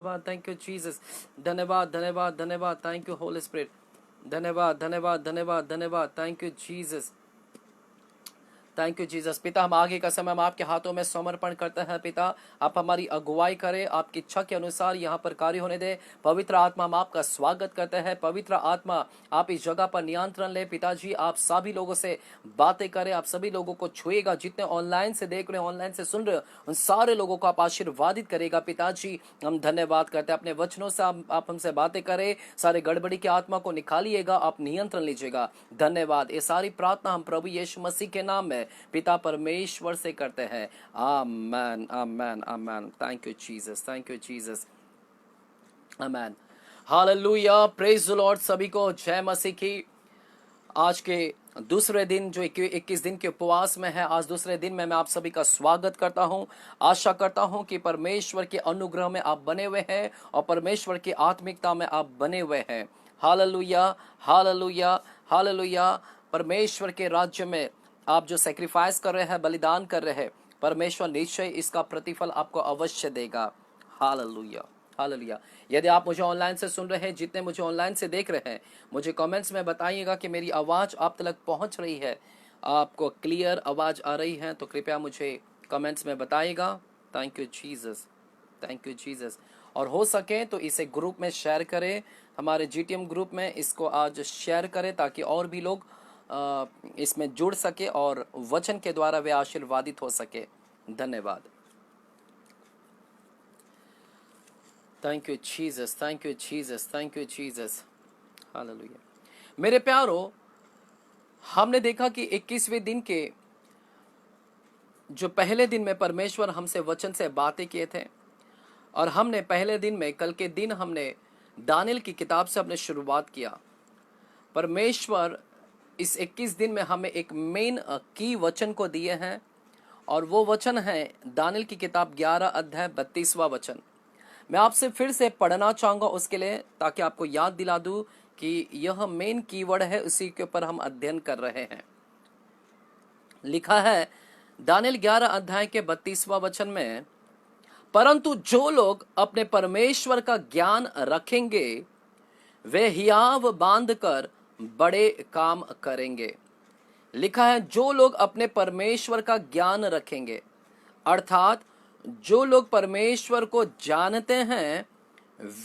धन्यवाद, thank you Jesus. धन्यवाद धन्यवाद धन्यवाद, थैंक यू होली स्पिरिट। धन्यवाद धन्यवाद धन्यवाद धन्यवाद, thank you Jesus. Thank you Jesus. पिता, हम आगे का समय हम आपके हाथों में समर्पण करते हैं। पिता, आप हमारी अगुवाई करें, आपकी इच्छा के अनुसार यहाँ पर कार्य होने दे। पवित्र आत्मा, हम आपका स्वागत करते हैं। पवित्र आत्मा, आप इस जगह पर नियंत्रण ले। पिताजी, आप सभी लोगों से बातें करें, आप सभी लोगों को छुएगा। जितने ऑनलाइन से देख रहे हैं, ऑनलाइन से सुन रहे हो, उन सारे लोगों को आप आशीर्वादित करेगा। पिताजी, हम धन्यवाद करते हैं। अपने वचनों से आप हमसे बातें करें, सारे गड़बड़ी की आत्मा को निकालिएगा, आप नियंत्रण लीजिएगा। धन्यवाद। ये सारी प्रार्थना हम प्रभु यीशु मसीह के नाम में पिता परमेश्वर से करते हैं। Amen amen amen. Thank you Jesus, thank you Jesus. Amen. Hallelujah, praise the Lord. सभी को जय मसीह की। आज के दूसरे दिन, जो 21 दिन के उपवास में है, आज दूसरे दिन में मैं आप सभी का स्वागत करता हूं। आशा करता हूं कि परमेश्वर के अनुग्रह में आप बने हुए हैं और परमेश्वर की आत्मिकता में आप बने हुए हैं। Hallelujah hallelujah hallelujah. परमेश्वर के राज्य में आप जो सेक्रीफाइस कर रहे हैं, बलिदान कर रहे हैं, परमेश्वर निश्चय इसका प्रतिफल आपको अवश्य देगा। Hallelujah hallelujah. यदि आप मुझे ऑनलाइन से सुन रहे हैं, जितने मुझे ऑनलाइन से देख रहे हैं, मुझे कमेंट्स में बताइएगा कि मेरी आवाज़ आप तक पहुंच रही है, आपको क्लियर आवाज़ आ रही है, तो कृपया मुझे कमेंट्स में बताइएगा। Thank you Jesus, thank you Jesus. और हो सके तो इसे ग्रुप में शेयर करें, हमारे जीटीएम ग्रुप में इसको आज शेयर करें, ताकि और भी लोग इसमें जुड़ सके और वचन के द्वारा वे आशीर्वादित हो सके। धन्यवाद। Thank you Jesus, thank you Jesus, thank you Jesus. Hallelujah. मेरे प्यारो, हमने देखा कि 21वें दिन के जो पहले दिन में परमेश्वर हमसे वचन से बातें किए थे, और हमने पहले दिन में, कल के दिन हमने दानियल की किताब से हमने शुरुआत किया। परमेश्वर इस 21 दिन में हमें एक मेन की वचन को दिए हैं, और वो वचन है दानियल की किताब 11 अध्याय 32वां वचन। मैं आपसे फिर से पढ़ना चाहूंगा उसके लिए, ताकि आपको याद दिला दूं कि यह मेन कीवर्ड है, उसी के ऊपर हम अध्ययन कर रहे हैं। लिखा है दानियल 11 अध्याय के 32वां वचन में, परंतु जो लोग अपने परमेश्वर का ज्ञान रखेंगे वे हियाव बांधकर बड़े काम करेंगे। लिखा है जो लोग अपने परमेश्वर का ज्ञान रखेंगे, अर्थात जो लोग परमेश्वर को जानते हैं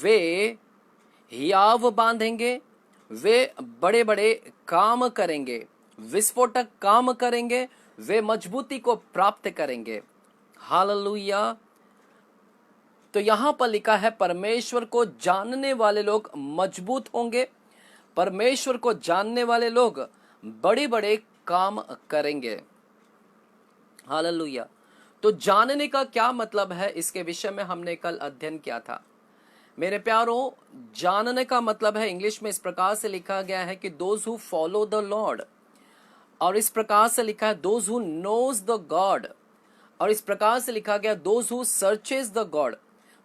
वे हियाव बांधेंगे, वे बड़े बड़े काम करेंगे, विस्फोटक काम करेंगे, वे मजबूती को प्राप्त करेंगे। हालेलुया। तो यहां पर लिखा है परमेश्वर को जानने वाले लोग मजबूत होंगे, परमेश्वर को जानने वाले लोग बड़े बड़े काम करेंगे। हालेलुया। तो जानने का क्या मतलब है, इसके विषय में हमने कल अध्ययन किया था। मेरे प्यारों, जानने का मतलब है, इंग्लिश में इस प्रकार से लिखा गया है कि those who follow the lord, और इस प्रकार से लिखा है those who knows the god, और इस प्रकार से लिखा गया those who searches the god.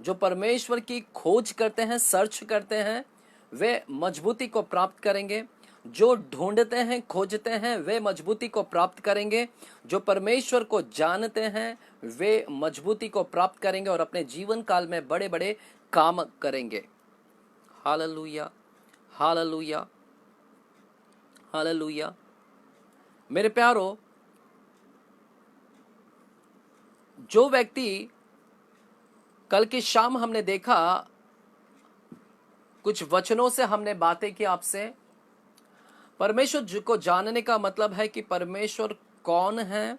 जो परमेश्वर की खोज करते हैं, सर्च करते हैं, वे मजबूती को प्राप्त करेंगे। जो ढूंढते हैं, खोजते हैं, वे मजबूती को प्राप्त करेंगे। जो परमेश्वर को जानते हैं वे मजबूती को प्राप्त करेंगे और अपने जीवन काल में बड़े बड़े काम करेंगे। Hallelujah hallelujah hallelujah. मेरे प्यारो, जो व्यक्ति, कल की शाम हमने देखा, कुछ वचनों से हमने बातें की आपसे। परमेश्वर को जानने का मतलब है कि परमेश्वर कौन है,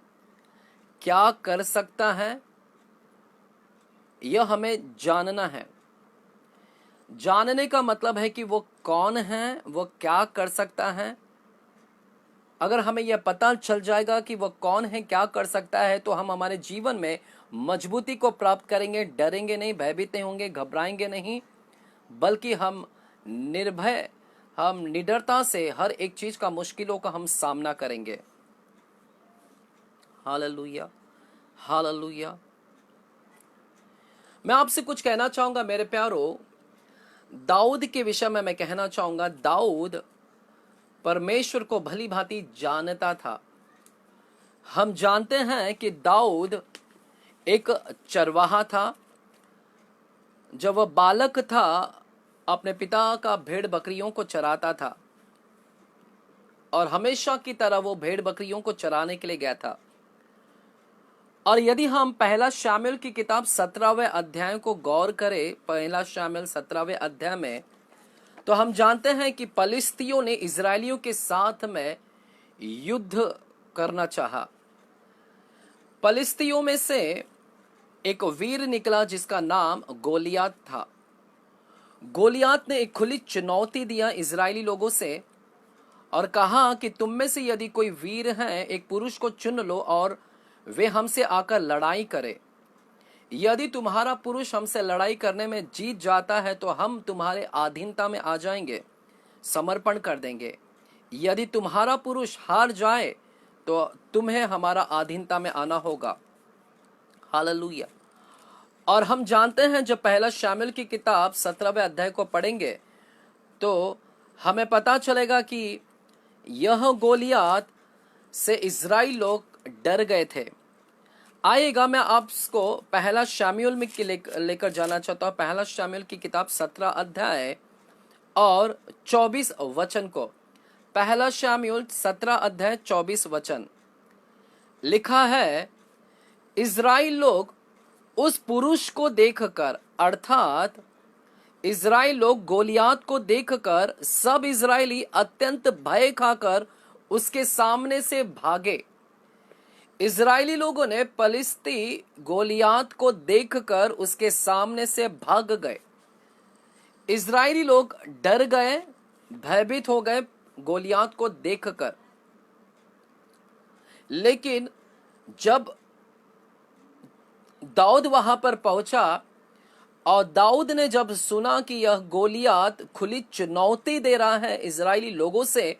क्या कर सकता है, यह हमें जानना है। जानने का मतलब है कि वो कौन है, वो क्या कर सकता है। अगर हमें यह पता चल जाएगा कि वो कौन है, क्या कर सकता है, तो हम हमारे जीवन में मजबूती को प्राप्त करेंगे, डरेंगे नहीं, भयभीत नहीं होंगे, घबराएंगे नहीं, बल्कि हम निर्भय, हम निडरता से हर एक चीज का, मुश्किलों का हम सामना करेंगे। Hallelujah hallelujah. मैं आपसे कुछ कहना चाहूंगा मेरे प्यारो, दाऊद के विषय में मैं कहना चाहूंगा। दाऊद परमेश्वर को भली भांति जानता था। हम जानते हैं कि दाऊद एक चरवाहा था। जब वह बालक था अपने पिता का भेड़ बकरियों को चराता था, और हमेशा की तरह वो भेड़ बकरियों को चराने के लिए गया था। और यदि हम पहला शामुएल की किताब 17वें अध्याय को गौर करें, पहला शामुएल 17वें अध्याय में, तो हम जानते हैं कि पलिस्तियों ने इजरायलियों के साथ में युद्ध करना चाहा। पलिस्तियों में से एक वीर निकला जिसका नाम गोलियात था। गोलियात ने एक खुली चुनौती दिया इजरायली लोगों से और कहा कि तुम में से यदि कोई वीर है, एक पुरुष को चुन लो और वे हमसे आकर लड़ाई करे। यदि तुम्हारा पुरुष हमसे लड़ाई करने में जीत जाता है तो हम तुम्हारे अधीनता में आ जाएंगे, समर्पण कर देंगे। यदि तुम्हारा पुरुष हार जाए तो तुम्हें हमारा अधीनता में आना होगा। हालेलुया। और हम जानते हैं जब पहला शामुएल की किताब 17वें अध्याय को पढ़ेंगे तो हमें पता चलेगा कि यह गोलियात से इजराइल लोग डर गए थे। आइएगा मैं आपको पहला शामुएल में लेकर जाना चाहता हूँ। पहला शामुएल की किताब 17 अध्याय और 24 वचन को। पहला शामुएल 17 अध्याय 24 वचन लिखा है, इजराइल लोग उस पुरुष को देखकर, अर्थात इजराइल लोग गोलियात को देखकर सब इजरायली अत्यंत भय खाकर उसके सामने से भागे। इजरायली लोगों ने पलिस्ती गोलियात को देखकर उसके सामने से भाग गए। इजरायली लोग डर गए, भयभीत हो गए गोलियात को देखकर। लेकिन जब दाऊद वहां पर पहुंचा और दाऊद ने जब सुना कि यह गोलियात खुली चुनौती दे रहा है इजरायली लोगों से,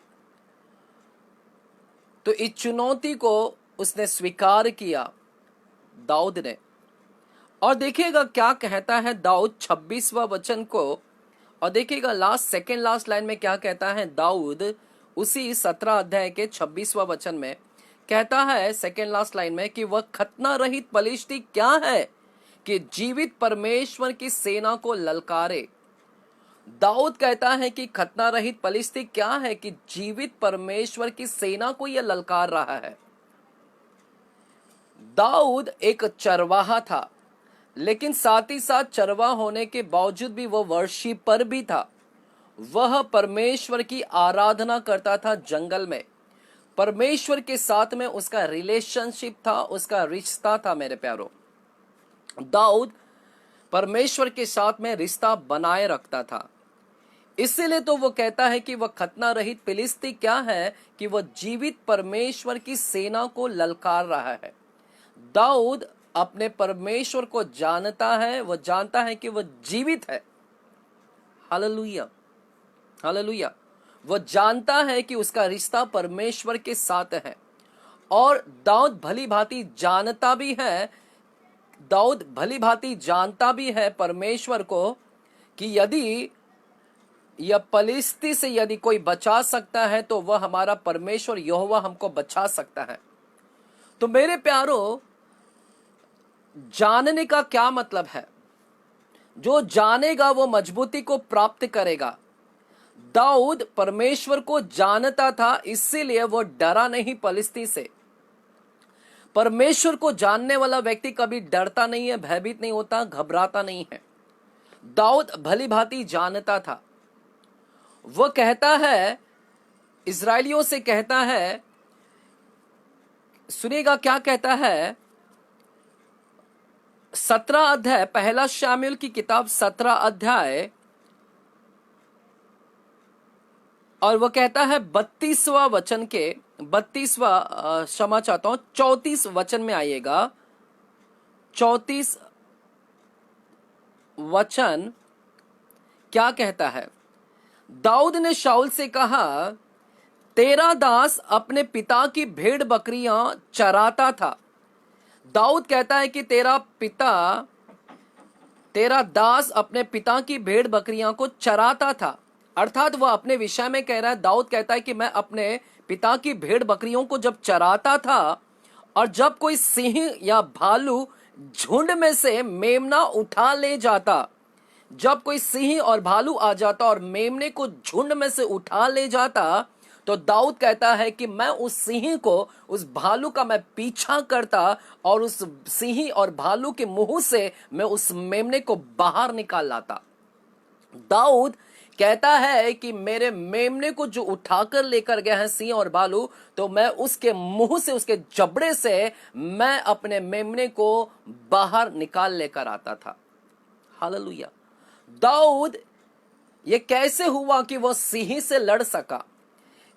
तो इस चुनौती को उसने स्वीकार किया दाऊद ने। और देखिएगा क्या कहता है दाऊद 26वां वचन को, और देखिएगा सेकेंड लास्ट लाइन में क्या कहता है दाऊद उसी 17 अध्याय के 26वां वचन में कहता है, सेकेंड लास्ट लाइन में, कि वह खतना रहित पलिश्ती क्या है कि जीवित परमेश्वर की सेना को ललकारे। दाऊद कहता है कि खतना रहित पलिश्ती क्या है कि जीवित परमेश्वर की सेना को यह ललकार रहा है। दाऊद एक चरवाहा था, लेकिन साथ ही साथ चरवाहा होने के बावजूद भी वह वर्शिपर भी था। वह परमेश्वर की आराधना करता था जंगल में। परमेश्वर के साथ में उसका रिलेशनशिप था, उसका रिश्ता था। मेरे प्यारों, दाऊद परमेश्वर के साथ में रिश्ता बनाए रखता था। इसीलिए तो वो कहता है कि वह खतना रहित फिलिस्ती क्या है कि वह जीवित परमेश्वर की सेना को ललकार रहा है। दाऊद अपने परमेश्वर को जानता है, वह जानता है कि वह जीवित है। Hallelujah, hallelujah. वह जानता है कि उसका रिश्ता परमेश्वर के साथ है। और दाऊद भली भांति जानता भी है, दाऊद भली भांति जानता भी है परमेश्वर को कि यदि यह पलिस्ती से यदि कोई बचा सकता है तो वह हमारा परमेश्वर यहोवा हमको बचा सकता है। तो मेरे प्यारों, जानने का क्या मतलब है? जो जानेगा वो मजबूती को प्राप्त करेगा। दाऊद परमेश्वर को जानता था, इसीलिए वो डरा नहीं पलिस्ती से। परमेश्वर को जानने वाला व्यक्ति कभी डरता नहीं है, भयभीत नहीं होता, घबराता नहीं है। दाऊद भली भांति जानता था। वह कहता है, इजरायलियों से कहता है, सुनिएगा क्या कहता है, 17 अध्याय, पहला शामुएल की किताब 17 अध्याय, और वह कहता है 32वां वचन के 32वां क्षमा चाहता हूं 34 वचन में आइएगा। 34 वचन क्या कहता है? दाऊद ने शाऊल से कहा, तेरा दास अपने पिता की भेड़ बकरियां चराता था। दाऊद कहता है कि तेरा दास अपने पिता की भेड़ बकरियां को चराता था। अर्थात वह अपने विषय में कह रहा है। दाऊद कहता है कि मैं अपने पिता की भेड़ बकरियों को जब चराता था और जब कोई सिंह या भालू झुंड में से मेमना उठा ले जाता जब कोई सिंह और भालू आ जाता और मेमने को झुंड में से उठा ले जाता, तो दाऊद कहता है कि मैं उस सिंह को, उस भालू का मैं पीछा करता और उस सिंह और भालू के मुंह से मैं उस मेमने को बाहर निकाल लाता। दाऊद कहता है कि मेरे मेमने को जो उठाकर लेकर गया है सिंह और भालू, तो मैं उसके मुंह से, उसके जबड़े से मैं अपने मेमने को बाहर निकाल लेकर आता था। हालेलुया। दाऊद, ये कैसे हुआ कि वो सिंह से लड़ सका?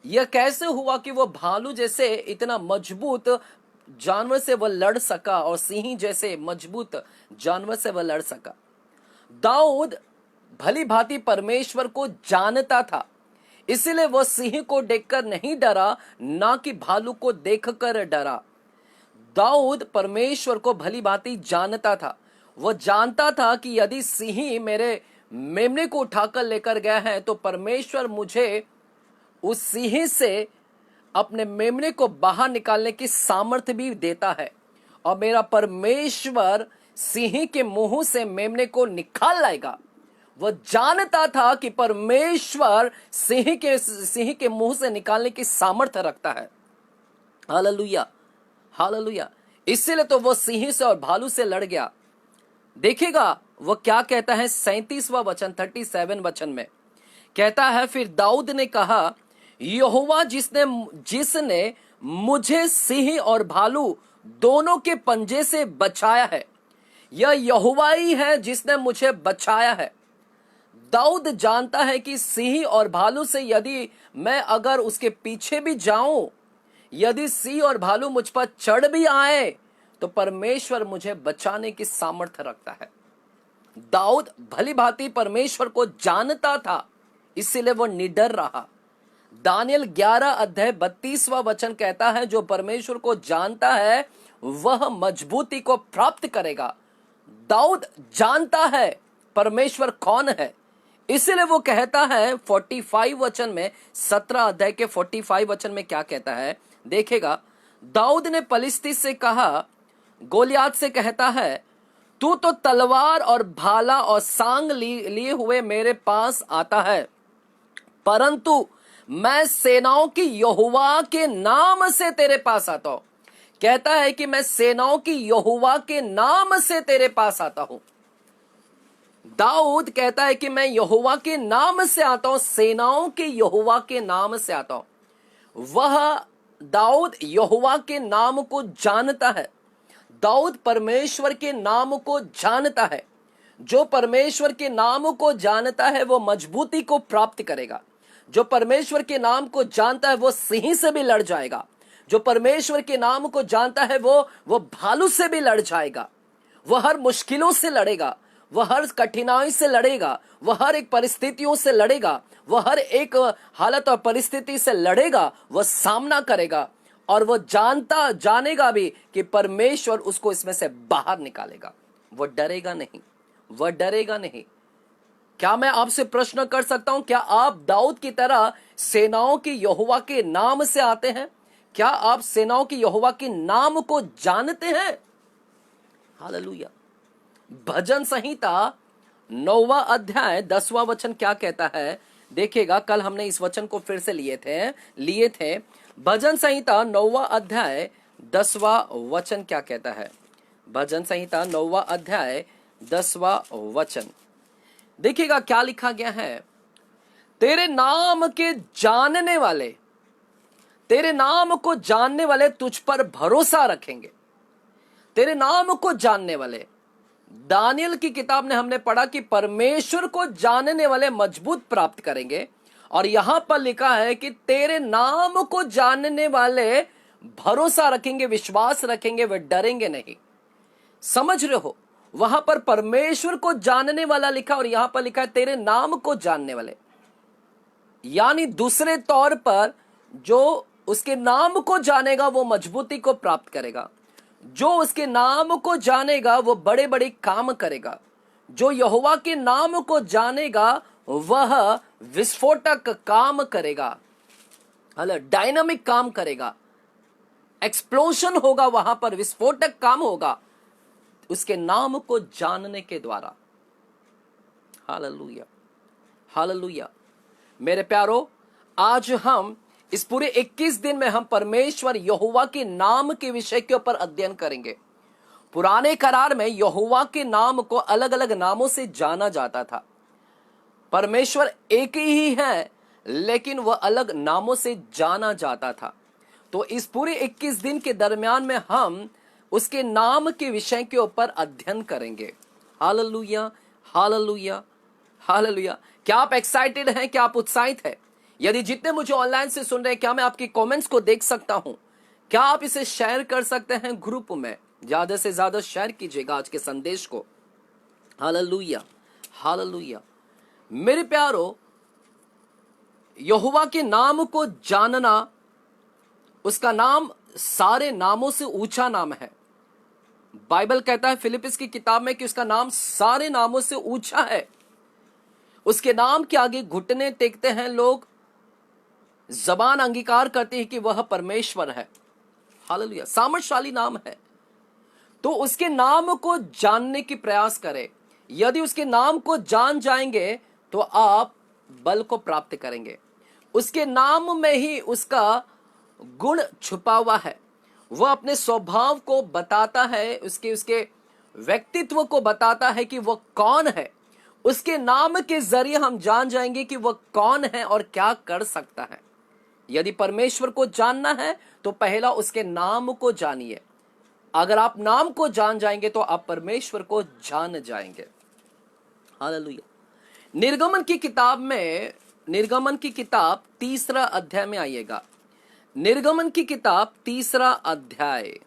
यह कैसे हुआ कि वो भालू जैसे इतना मजबूत जानवर से वह लड़ सका और सिंह जैसे मजबूत जानवर से वह लड़ सका? दाऊद भली भांति परमेश्वर को जानता था, इसलिए वह सिंह को देखकर नहीं डरा, ना कि भालू को देखकर डरा। दाऊद परमेश्वर को भली भांति जानता था। वह जानता था कि यदि सिंह मेरे मेमने को उठाकर लेकर गया है, तो परमेश्वर मुझे उस सिंह से अपने मेमने को बाहर निकालने की सामर्थ्य भी देता है, और मेरा परमेश्वर सिंह के मुंह से मेमने को निकाल लाएगा। वह जानता था कि परमेश्वर सिंह के मुंह से निकालने की सामर्थ्य रखता है। Hallelujah, hallelujah. इसीलिए तो वह सिंह से और भालू से लड़ गया। देखिएगा वह क्या कहता है 37वां वचन, 37 वचन में कहता है, फिर दाऊद ने कहा, यहोवा जिसने मुझे सिंह और भालू दोनों के पंजे से बचाया है, यह यहोवा ही है जिसने मुझे बचाया है। दाऊद जानता है कि सिंह और भालू से यदि मैं अगर उसके पीछे भी जाऊं, यदि सिंह और भालू मुझ पर चढ़ भी आए, तो परमेश्वर मुझे बचाने की सामर्थ्य रखता है। दाऊद भली भांति परमेश्वर को जानता था, इसीलिए वो निडर रहा। दानियल 11 अध्याय 32वां वचन कहता है, जो परमेश्वर को जानता है वह मजबूती को प्राप्त करेगा। दाऊद जानता है परमेश्वर कौन है, इसलिए वो कहता है 45 वचन में, 17 अध्याय के 45 वचन में क्या कहता है देखेगा। दाऊद ने पलिश्ती से कहा, गोलियात से कहता है, तू तो तलवार और भाला और सांग लिए हुए मेरे पास आता है, परंतु मैं सेनाओं की यहोवा के नाम से तेरे पास आता हूं। कहता है कि मैं सेनाओं की यहोवा के नाम से तेरे पास आता हूं। दाऊद कहता है कि मैं यहोवा के नाम से आता हूं, सेनाओं के यहोवा के नाम से आता हूं। वह दाऊद यहोवा के नाम को जानता है। दाऊद परमेश्वर के नाम को जानता है। जो परमेश्वर के नाम को जानता है वो मजबूती को प्राप्त करेगा। जो परमेश्वर के नाम को जानता है वो सिंह से भी लड़ जाएगा। जो परमेश्वर के नाम को जानता है वो भालू से भी लड़ जाएगा। वह हर मुश्किलों से लड़ेगा, वह हर कठिनाई से लड़ेगा, वह हर एक परिस्थितियों से लड़ेगा, वह हर एक हालत और परिस्थिति से लड़ेगा, वह सामना करेगा, और वह जानेगा भी कि परमेश्वर उसको इसमें से बाहर निकालेगा। वह डरेगा नहीं, वह डरेगा नहीं। क्या मैं आपसे प्रश्न कर सकता हूं, क्या आप दाऊद की तरह सेनाओं की यहोवा के नाम से आते हैं? क्या आप सेनाओं की यहोवा के नाम को जानते हैं? हालेलुया। भजन संहिता 9वां अध्याय 10वां वचन क्या कहता है देखिएगा। कल हमने इस वचन को फिर से लिए थे। भजन संहिता 9वां अध्याय 10वां वचन क्या कहता है? भजन संहिता 9वां अध्याय 10वां वचन देखिएगा क्या लिखा गया है। तेरे नाम के जानने वाले, तेरे नाम को जानने वाले तुझ पर भरोसा रखेंगे। तेरे नाम को जानने वाले, दानियल की किताब ने हमने पढ़ा कि परमेश्वर को जानने वाले मजबूत प्राप्त करेंगे, और यहां पर लिखा है कि तेरे नाम को जानने वाले भरोसा रखेंगे, विश्वास रखेंगे, वे डरेंगे नहीं। समझ रहे हो? वहां पर परमेश्वर को जानने वाला लिखा और यहां पर लिखा है तेरे नाम को जानने वाले। यानी दूसरे तौर पर जो उसके नाम को जानेगा वो मजबूती को प्राप्त करेगा। जो उसके नाम को जानेगा वो बड़े बड़े काम करेगा। जो यहोवा के नाम को जानेगा वह विस्फोटक काम करेगा, डायनामिक काम करेगा, एक्सप्लोजन होगा, वहां पर विस्फोटक काम होगा उसके नाम को जानने के द्वारा। Hallelujah, hallelujah. मेरे प्यारो, आज हम इस पूरे 21 दिन में हम परमेश्वर यहोवा के नाम के विषय के ऊपर अध्ययन करेंगे। पुराने करार में यहोवा के नाम को अलग अलग नामों से जाना जाता था। परमेश्वर एक ही है, लेकिन वह अलग नामों से जाना जाता था। तो इस पूरे 21 दिन के दरमियान में हम उसके नाम के विषय के ऊपर अध्ययन करेंगे। Hallelujah, hallelujah, hallelujah. क्या आप एक्साइटेड हैं? क्या आप उत्साहित हैं? यदि जितने मुझे ऑनलाइन से सुन रहे हैं, क्या मैं आपकी कमेंट्स को देख सकता हूं? क्या आप इसे शेयर कर सकते हैं ग्रुप में? ज्यादा से ज्यादा शेयर कीजिएगा आज के संदेश को। Hallelujah, hallelujah. मेरे प्यारो, यहोवा के नाम को जानना, उसका नाम सारे नामों से ऊंचा नाम है। बाइबल कहता है फिलिपिस की किताब में कि उसका नाम सारे नामों से ऊंचा है। उसके नाम के आगे घुटने टेकते हैं लोग, जबान अंगीकार करते हैं कि वह परमेश्वर है। हालेलुया, सामर्थशाली नाम है। तो उसके नाम को जानने की प्रयास करें। यदि उसके नाम को जान जाएंगे तो आप बल को प्राप्त करेंगे। उसके नाम में ही उसका गुण छुपा हुआ है। वह अपने स्वभाव को बताता है, उसके व्यक्तित्व को बताता है कि वह कौन है। उसके नाम के जरिए हम जान जाएंगे कि वह कौन है और क्या कर सकता है। यदि परमेश्वर को जानना है तो पहला उसके नाम को जानिए। अगर आप नाम को जान जाएंगे तो आप परमेश्वर को जान जाएंगे। हालेलुया। निर्गमन की किताब 3 अध्याय में आइएगा। निर्गमन की किताब 3 अध्याय।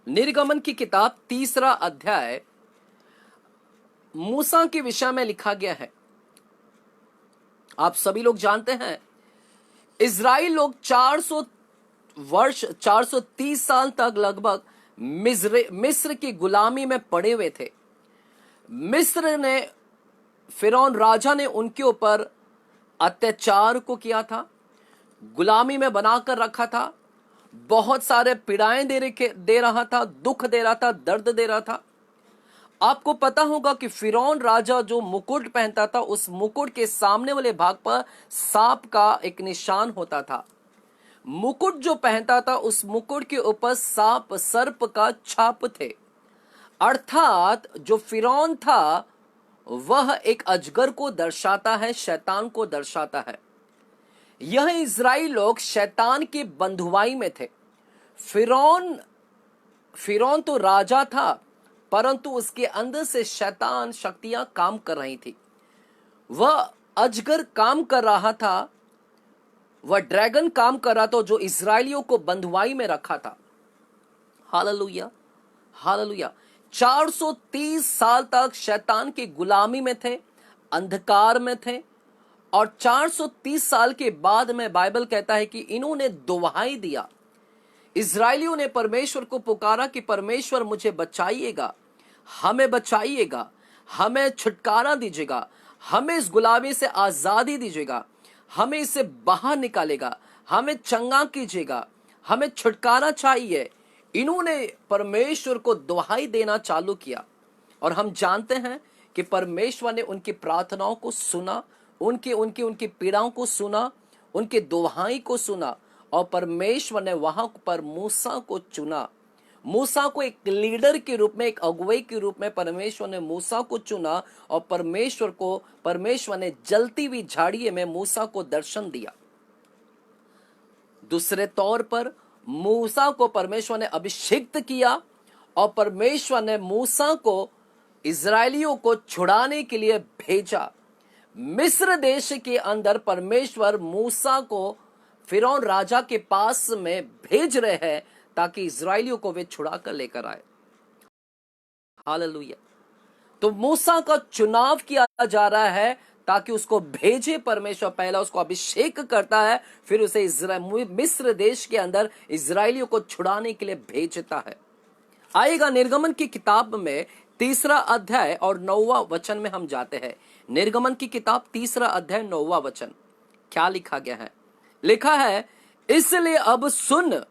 निर्गमन की किताब 3 अध्याय मूसा के विषय में लिखा गया है। आप सभी लोग जानते हैं, इजराइल लोग 430 साल तक लगभग मिस्र की गुलामी में पड़े हुए थे। मिस्र ने, फिरौन राजा ने उनके ऊपर अत्याचार को किया था, गुलामी में बनाकर रखा था, बहुत सारे पीड़ाएं दे रहा था, दुख दे रहा था, दर्द दे रहा था। आपको पता होगा कि फिरौन राजा जो मुकुट पहनता था, उस मुकुट के सामने वाले भाग पर सांप का एक निशान होता था। मुकुट जो पहनता था, उस मुकुट के ऊपर सांप, सर्प का छाप थे। अर्थात जो फिरौन था वह एक अजगर को दर्शाता है, शैतान को दर्शाता है। यह इजराइल लोग शैतान की बंधुआई में थे। फिरौन तो राजा था, परंतु उसके अंदर से शैतान शक्तियां काम कर रही थी। वह अजगर काम कर रहा था, वह ड्रैगन काम कर रहा था, जो इजराइलियों को बंधुआई में रखा था। Hallelujah, hallelujah. 430 साल तक शैतान की गुलामी में थे, अंधकार में थे। और 430 साल के बाद में बाइबल कहता है कि इन्होंने दुहाई दिया। इजराइलियों ने परमेश्वर को पुकारा कि परमेश्वर मुझे बचाइएगा, हमें बचाइएगा, हमें छुटकारा दीजिएगा, हमें इस गुलामी से आजादी दीजिएगा, हमें इससे बाहर निकालेगा, हमें चंगा कीजिएगा, हमें छुटकारा चाहिए। इन्होंने परमेश्वर को दुहाई देना चालू किया। और हम जानते हैं कि परमेश्वर ने उनकी प्रार्थनाओं को सुना, उनकी पीड़ाओं को सुना, उनके दुहाई को सुना। और परमेश्वर ने वहां पर मूसा को चुना। मूसा को एक लीडर के रूप में, एक अगुवाई के रूप में परमेश्वर ने मूसा को चुना। और परमेश्वर ने जलती हुई झाड़ियों में मूसा को दर्शन दिया। दूसरे तौर पर मूसा को परमेश्वर ने अभिषिक्त किया और परमेश्वर ने मूसा को इजरायलियों को छुड़ाने के लिए भेजा। मिस्र देश के अंदर परमेश्वर मूसा को फिरौन राजा के पास में भेज रहे हैं ताकि इजरायलियों को वे छुड़ा कर लेकर आए। हालेलुया। तो मूसा का चुनाव किया जा रहा है ताकि उसको भेजे परमेश्वर। पहला उसको अभिषेक करता है, फिर उसे मिस्र देश के अंदर इजरायलियों को छुड़ाने के लिए भेजता है। आएगा निर्गमन की किताब में 3 अध्याय और 9वां वचन में हम जाते हैं। निर्गमन की किताब 3 अध्याय 9वां वचन क्या लिखा गया है? लिखा है, इसलिए अब सुन,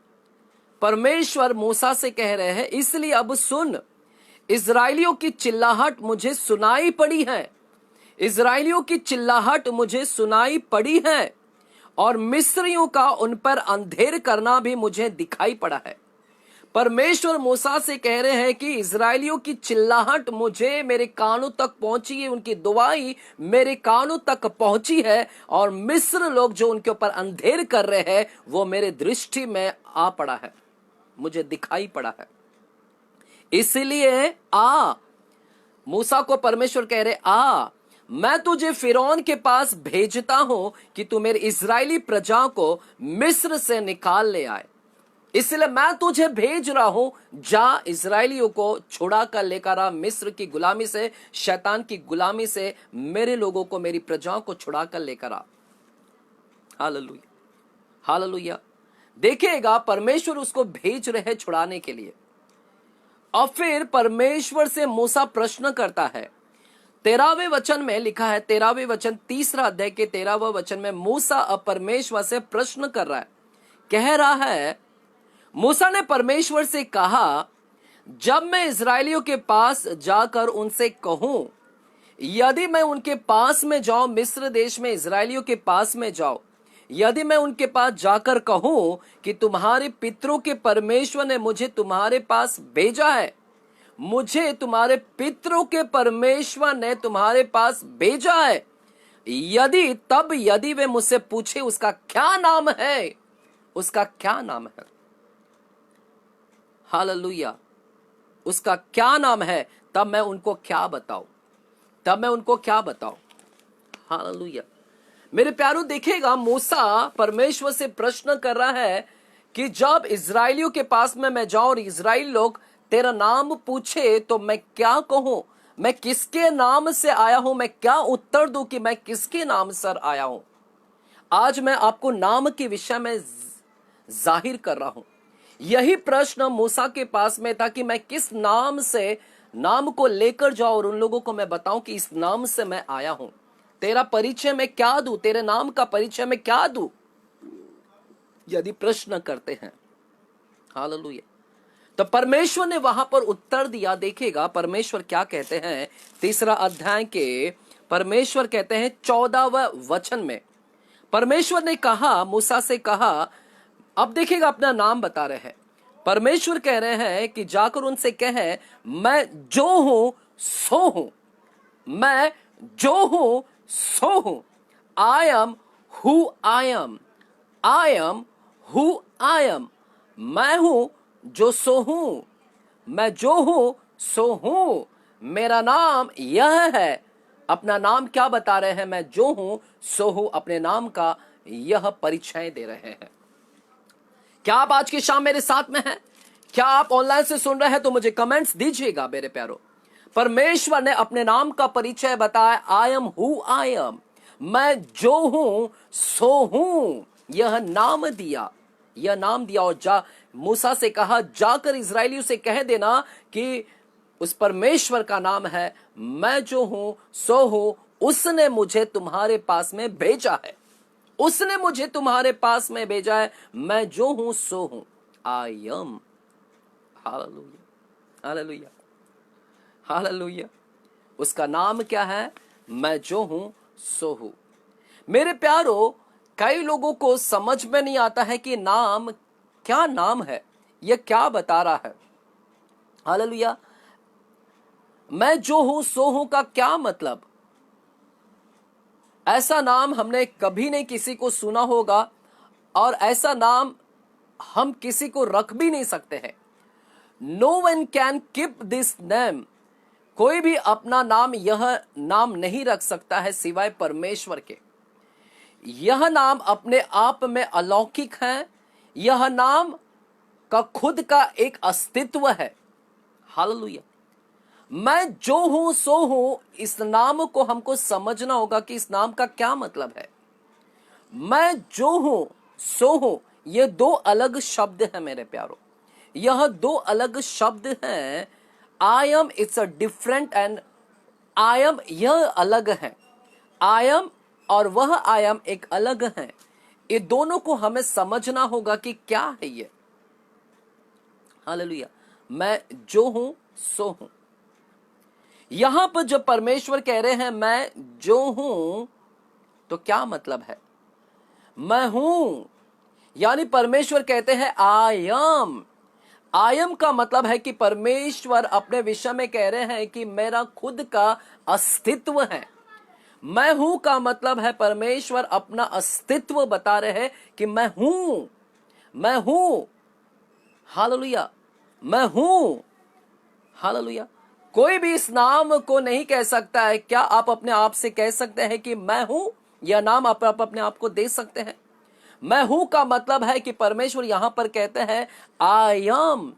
परमेश्वर मूसा से कह रहे हैं, इसलिए अब सुन, इजराइलियों की चिल्लाहट मुझे सुनाई पड़ी है, इजराइलियों की चिल्लाहट मुझे सुनाई पड़ी है, और मिस्रियों का उन पर अंधेर करना भी मुझे दिखाई पड़ा है। परमेश्वर मूसा से कह रहे हैं कि इजराइलियों की चिल्लाहट मुझे मेरे कानों तक पहुंची है, उनकी दुआई मेरे कानों तक पहुंची है, और मिस्र लोग जो उनके ऊपर अंधेर कर रहे हैं वो मेरे दृष्टि में आ पड़ा है, मुझे दिखाई पड़ा है। इसलिए मूसा को परमेश्वर कह रहे, मैं तुझे फिरौन के पास भेजता हूं कि तू मेरे इजरायली प्रजा को मिस्र से निकाल ले आए। इसलिए मैं तुझे भेज रहा हूं, जा इजरायलियों को छुड़ा कर लेकर आ मिस्र की गुलामी से, शैतान की गुलामी से मेरे लोगों को, मेरी प्रजाओं को छुड़ा कर लेकर आ। Hallelujah, hallelujah. देखिएगा परमेश्वर उसको भेज रहे हैं छुड़ाने के लिए। और फिर परमेश्वर से मूसा प्रश्न करता है। 13वें वचन में लिखा है, 13वें वचन 3 अध्याय के 13वें वचन में मूसा अब परमेश्वर से प्रश्न कर रहा है। कह रहा है, मूसा ने परमेश्वर से कहा, जब मैं इजरायलियों के पास जाकर उनसे कहूं, यदि मैं उनके पास में जाऊं, मिस्र देश में इजरायलियों के पास में जाऊं, यदि मैं उनके पास जाकर कहूं कि तुम्हारे पितरों के परमेश्वर ने मुझे तुम्हारे पास भेजा है, मुझे तुम्हारे पितरों के परमेश्वर ने तुम्हारे पास भेजा है, यदि वे मुझसे पूछे उसका क्या नाम है, उसका क्या नाम है, हालेलुया, उसका क्या नाम है, तब मैं उनको क्या बताऊं, तब मैं उनको क्या बताऊं। हालेलुया। मेरे प्यारों, देखिएगा मूसा परमेश्वर से प्रश्न कर रहा है कि जब इजरायलियों के पास में मैं जाऊं और इजराइल लोग तेरा नाम पूछे तो मैं क्या कहूं, मैं किसके नाम से आया हूं, मैं क्या उत्तर दूं कि मैं किसके नाम से आया हूं। आज मैं आपको नाम के विषय में जाहिर कर रहा हूं। यही प्रश्न मूसा के पास में था कि मैं किस नाम से, नाम को लेकर जाऊं और उन लोगों को मैं बताऊं कि इस नाम से मैं आया हूं। तेरा परिचय मैं क्या दूं, तेरे नाम का परिचय मैं क्या दूं, यदि प्रश्न करते हैं। हालेलुया। तो परमेश्वर ने वहां पर उत्तर दिया। देखिएगा परमेश्वर क्या कहते हैं, 3 अध्याय के परमेश्वर कहते हैं 14वें वचन में परमेश्वर ने कहा, मूसा से कहा, अब देखिएगा अपना नाम बता रहे हैं। परमेश्वर कह रहे हैं कि जाकर उनसे कहे, मैं जो हूं सो हूं, मैं जो हूं सो हूं, आई am who I am, I am who I M, मैं हूं जो सो हूं, मैं जो हूं सो हूं, मेरा नाम यह है। अपना नाम क्या बता रहे हैं, मैं जो हूं सो हूं, अपने नाम का यह परिचय दे रहे हैं। क्या आप आज की शाम मेरे साथ में हैं? क्या आप ऑनलाइन से सुन रहे हैं? तो मुझे कमेंट्स दीजिएगा मेरे प्यारो। परमेश्वर ने अपने नाम का परिचय बताया, आई एम हु आई एम, मैं जो हूं सो हूं, यह नाम दिया, यह नाम दिया। और मूसा से कहा, जाकर इजरायलियों से कह देना कि उस परमेश्वर का नाम है, मैं जो हूं सो हूं, उसने मुझे तुम्हारे पास में भेजा है, उसने मुझे तुम्हारे पास में भेजा है, मैं जो हूं सो हूं, I am. Hallelujah, hallelujah, hallelujah. उसका नाम क्या है, मैं जो हूं सो हूं। मेरे प्यारो, कई लोगों को समझ में नहीं आता है कि नाम क्या नाम है, यह क्या बता रहा है। हालेलुया। मैं जो हूं सो हूं का क्या मतलब? ऐसा नाम हमने कभी नहीं किसी को सुना होगा, और ऐसा नाम हम किसी को रख भी नहीं सकते हैं। No one can keep this name, कोई भी अपना नाम, यह नाम नहीं रख सकता है सिवाय परमेश्वर के। यह नाम अपने आप में अलौकिक है, यह नाम का खुद का एक अस्तित्व है। हालेलुया। मैं जो हूं सो हूं, इस नाम को हमको समझना होगा कि इस नाम का क्या मतलब है। मैं जो हूं सो हूं, ये दो अलग शब्द हैं मेरे प्यारो, यह दो अलग शब्द हैं। I am it's a different and I am यह अलग है। आई एम और वह आई एम एक अलग है। ये दोनों को हमें समझना होगा कि क्या है ये। हालेलुया। मैं जो हूं सो हूं, यहां पर जब परमेश्वर कह रहे हैं मैं जो हूं, तो क्या मतलब है? मैं हूं यानी परमेश्वर कहते हैं आई एम का मतलब है कि परमेश्वर अपने विषय में कह रहे हैं कि मेरा खुद का अस्तित्व है। मैं हूं का मतलब है परमेश्वर अपना अस्तित्व बता रहे हैं कि मैं हूं, मैं हूं। हालेलुया, मैं हूं। हालेलुया। कोई भी इस नाम को नहीं कह सकता है। क्या आप अपने आप से कह सकते हैं कि मैं हूं? यह नाम आप अपने आप को दे सकते हैं? मैं हूं का मतलब है कि परमेश्वर यहां पर कहते हैं आई एम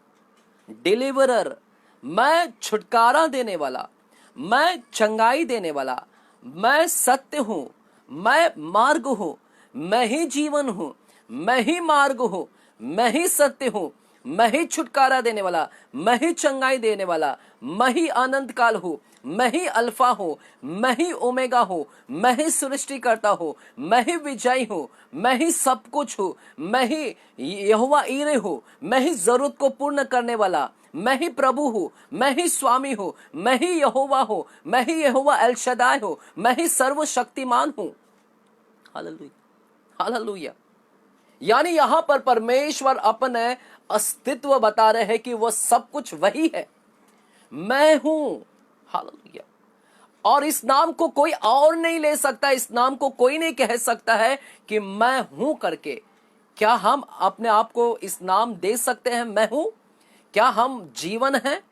डिलीवरर। मैं छुटकारा देने वाला, मैं चंगाई देने वाला, मैं सत्य हूं, मैं मार्ग हूं, मैं ही जीवन हूं, मैं ही मार्ग हूं, मैं ही सत्य हूं, मैं ही छुटकारा देने वाला, मैं ही चंगाई देने वाला, मैं ही अनंत काल हूं, मैं ही अल्फा हूं, मैं ही ओमेगा हूं, मैं ही सृष्टि करता हूं, मैं ही विजयी हूं, मैं ही सब कुछ हूं, मैं ही यहोवा ईरे हूं, मैं ही जरूरत को पूर्ण करने वाला, मैं ही प्रभु हूं, मैं ही स्वामी हूं, मैं ही यहोवा हूं, मैं ही यहोवा एल शदाय हूं, मैं ही सर्वशक्तिमान हूं। Hallelujah, hallelujah. यानी यहां पर परमेश्वर अपने अस्तित्व बता रहे हैं कि वह सब कुछ वही है, मैं हूं। हालेलुया। और इस नाम को कोई और नहीं ले सकता, इस नाम को कोई नहीं कह सकता है कि मैं हूं करके। क्या हम अपने आप को इस नाम दे सकते हैं मैं हूं? क्या हम जीवन हैं?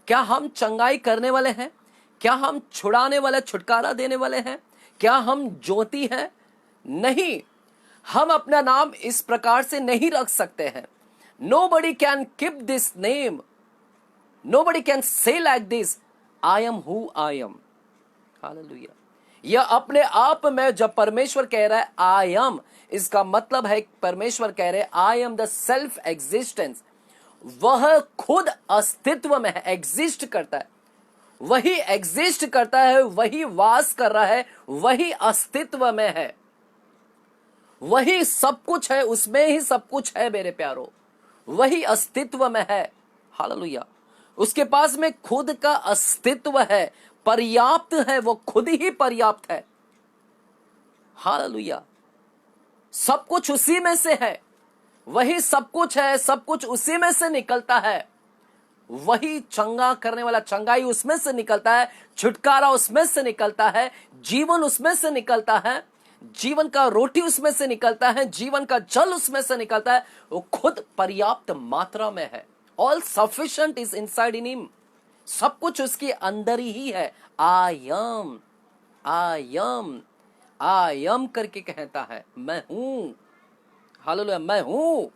क्या हम चंगाई करने वाले हैं? क्या हम छुड़ाने वाले, छुटकारा देने वाले हैं? क्या हम ज्योति हैं? नहीं, हम अपना नाम इस प्रकार से नहीं रख सकते हैं। Nobody can keep this name. Nobody can say like this, I am who I am. Hallelujah. यह अपने आप में जब परमेश्वर कह रहा है आई एम, इसका मतलब है परमेश्वर कह रहे हैं आई एम द सेल्फ एग्जिस्टेंस। वह खुद अस्तित्व में है, एग्जिस्ट करता है, वही एग्जिस्ट करता है, वही वास कर रहा है, वही अस्तित्व में है, वही सब कुछ है, उसमें ही सब कुछ है मेरे प्यारो, वही अस्तित्व में है। हालेलुया। उसके पास में खुद का अस्तित्व है, पर्याप्त है, वो खुद ही पर्याप्त है। हालेलुया। सब कुछ उसी में से है, वही सब कुछ है, सब कुछ उसी में से निकलता है, वही चंगा करने वाला, चंगाई उसमें से निकलता है, छुटकारा उसमें से निकलता है, जीवन उसमें से निकलता है, जीवन का रोटी उसमें से निकलता है, जीवन का जल उसमें से निकलता है। वो खुद पर्याप्त मात्रा में है। All sufficient is inside in him. सब कुछ उसके अंदर ही है। आई am, I am, I M करके कहता है मैं हूं। हालेलुया, मैं हूं।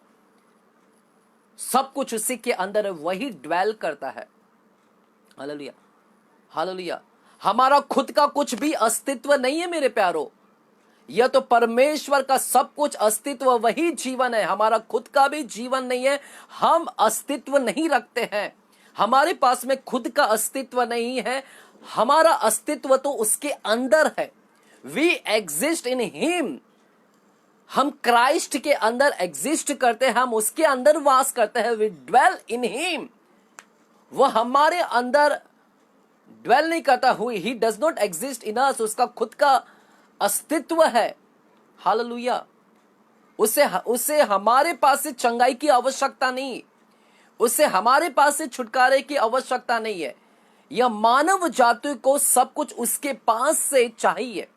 सब कुछ उसी के अंदर है, वही ड्वेल करता है। Hallelujah, hallelujah. हमारा खुद का कुछ भी अस्तित्व नहीं है मेरे प्यारो, यह तो परमेश्वर का सब कुछ अस्तित्व, वही जीवन है। हमारा खुद का भी जीवन नहीं है, हम अस्तित्व नहीं रखते हैं, हमारे पास में खुद का अस्तित्व नहीं है, हमारा अस्तित्व तो उसके अंदर है। We exist in him. हम क्राइस्ट के अंदर एग्जिस्ट करते हैं, हम उसके अंदर वास करते हैं। We dwell in him. वह हमारे अंदर ड्वेल नहीं करता हुई, he does not exist in us. उसका खुद का अस्तित्व है। हालेलुया। उसे हमारे पास से चंगाई की आवश्यकता नहीं, उसे हमारे पास से छुटकारे की आवश्यकता नहीं है। यह मानव जाति को सब कुछ उसके पास से चाहिए।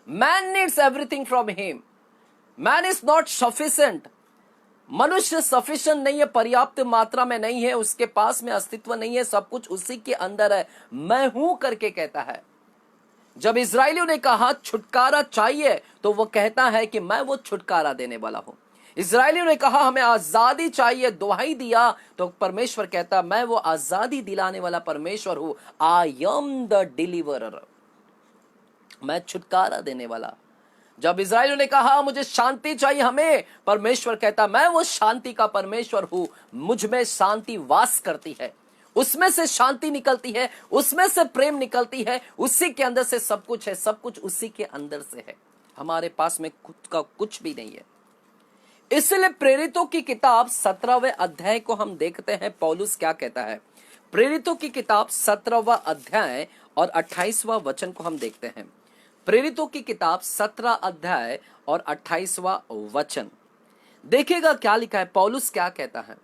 Man needs everything from him. Man is not sufficient. मनुष्य सफिशिएंट नहीं है, पर्याप्त मात्रा में नहीं है, उसके पास में अस्तित्व नहीं है, सब कुछ उसी के अंदर है। मैं हूं करके कहता है। जब इजरायलियों ने कहा छुटकारा चाहिए, तो वो कहता है कि मैं वो छुटकारा देने वाला हूं। इजरायलियों ने कहा हमें आजादी चाहिए, दुहाई दिया, तो परमेश्वर कहता मैं वो आजादी दिलाने वाला परमेश्वर हूं। आई एम द डिलीवरर। मैं छुटकारा देने वाला। जब इजरायलियों ने कहा मुझे शांति चाहिए, हमें परमेश्वर कहता मैं वो शांति का परमेश्वर हूं। मुझ में शांति वास करती है, उसमें से शांति निकलती है, उसमें से प्रेम निकलती है, उसी के अंदर से सब कुछ है, सब कुछ उसी के अंदर से है। हमारे पास में खुद का कुछ भी नहीं है। इसलिए प्रेरितों की किताब 17वें अध्याय को हम देखते हैं, पौलुस क्या कहता है। प्रेरितों की किताब 17वां अध्याय और 28वां वचन को हम देखते हैं। प्रेरितों की किताब 17 अध्याय और 28वां वचन देखिएगा क्या लिखा है। पौलुस क्या कहता है?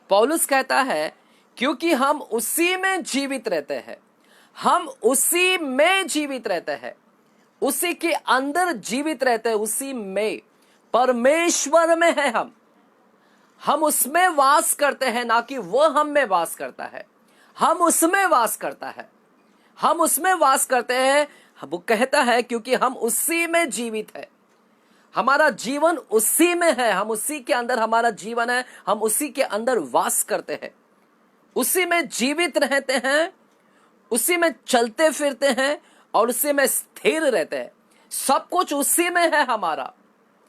पौलुस कहता है क्योंकि हम उसी में जीवित रहते हैं, हम उसी में जीवित रहते हैं, उसी के अंदर जीवित रहते हैं, उसी में परमेश्वर में है हम उसमें वास करते हैं, ना कि वह हम में वास करता है। हम उसमें वास करता है, हम उसमें वास करते हैं। वो कहता है क्योंकि हम उसी में जीवित है, हमारा जीवन उसी में है, हम उसी के अंदर हमारा जीवन है, हम उसी के अंदर वास करते हैं, उसी में जीवित रहते हैं, उसी में चलते फिरते हैं और उसी में स्थिर रहते हैं। सब कुछ उसी में है हमारा,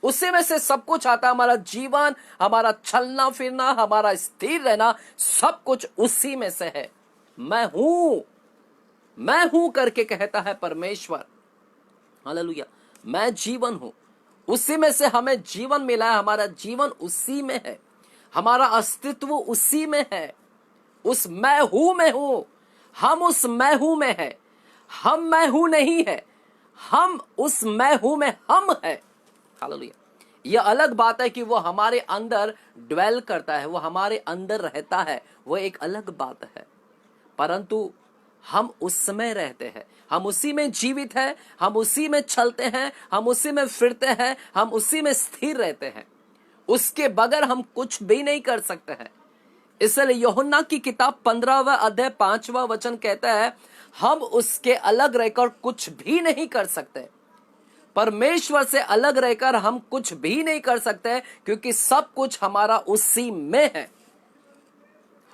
उसी में से सब कुछ आता है। हमारा जीवन, हमारा चलना फिरना, हमारा स्थिर रहना, सब कुछ उसी में से है। मैं हूं करके कहता है परमेश्वर। हालेलुया। मैं जीवन हूं, उसी में से हमें जीवन मिला है, हमारा जीवन उसी में है, हमारा अस्तित्व उसी में है। उस मैं हूं, हम उस मैं हूं में है, हम मैं हूं नहीं है, हम उस मैं हूं में हम है। हालेलुया। यह अलग बात है कि वो हमारे अंदर ड्वेल करता है, वो हमारे अंदर रहता है, वो एक अलग बात है, परंतु हम उसमें रहते हैं, हम उसी में जीवित हैं, हम उसी में चलते हैं, हम उसी में फिरते हैं, हम उसी में स्थिर रहते हैं। उसके बगैर हम कुछ भी नहीं कर सकते हैं। इसलिए यूहन्ना की किताब 15वां अध्याय 5वां वचन कहता है हम उसके अलग रहकर कुछ भी नहीं कर सकते। परमेश्वर से अलग रहकर हम कुछ भी नहीं कर सकते, क्योंकि सब कुछ हमारा उसी में है।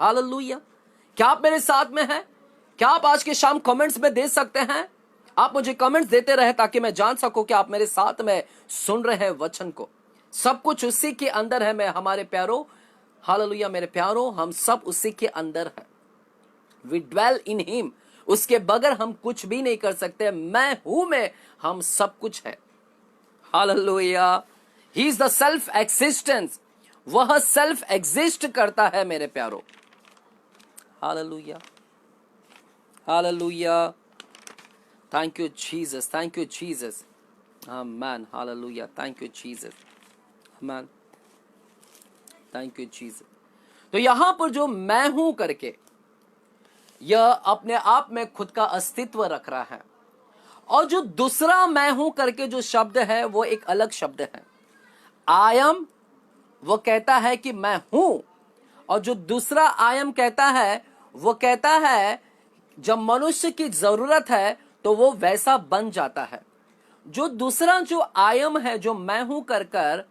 हालेलुया। क्या आप मेरे साथ में हैं? क्या आप आज के शाम कमेंट्स में दे सकते हैं? आप मुझे कमेंट्स देते रहे ताकि मैं जान सकूं कि आप मेरे साथ में सुन रहे हैं वचन को। सब कुछ उसी के अंदर है। मैं हमारे प्यारो, हालेलुया मेरे प्यारो, हम सब उसी के अंदर है। We dwell in him. उसके बगैर हम कुछ भी नहीं कर सकते। मैं हूं में हम सब कुछ है। Hallelujah. He is the self existence. वह सेल्फ एग्जिस्ट करता है मेरे प्यारो। Hallelujah, hallelujah. Thank you Jesus, thank you Jesus. Amen. Hallelujah. Thank you Jesus. Amen. Thank you Jesus. तो यहां पर जो मैं हूं करके यह अपने आप में खुद का अस्तित्व रख रहा है, और जो दूसरा मैं हूं करके जो शब्द है वो एक अलग शब्द है। आई एम, वो कहता है कि मैं हूं, और जो दूसरा आई एम कहता है वो कहता है जब मनुष्य की जरूरत है तो वो वैसा बन जाता है। जो दूसरा जो आई एम है, जो मैं हूं कर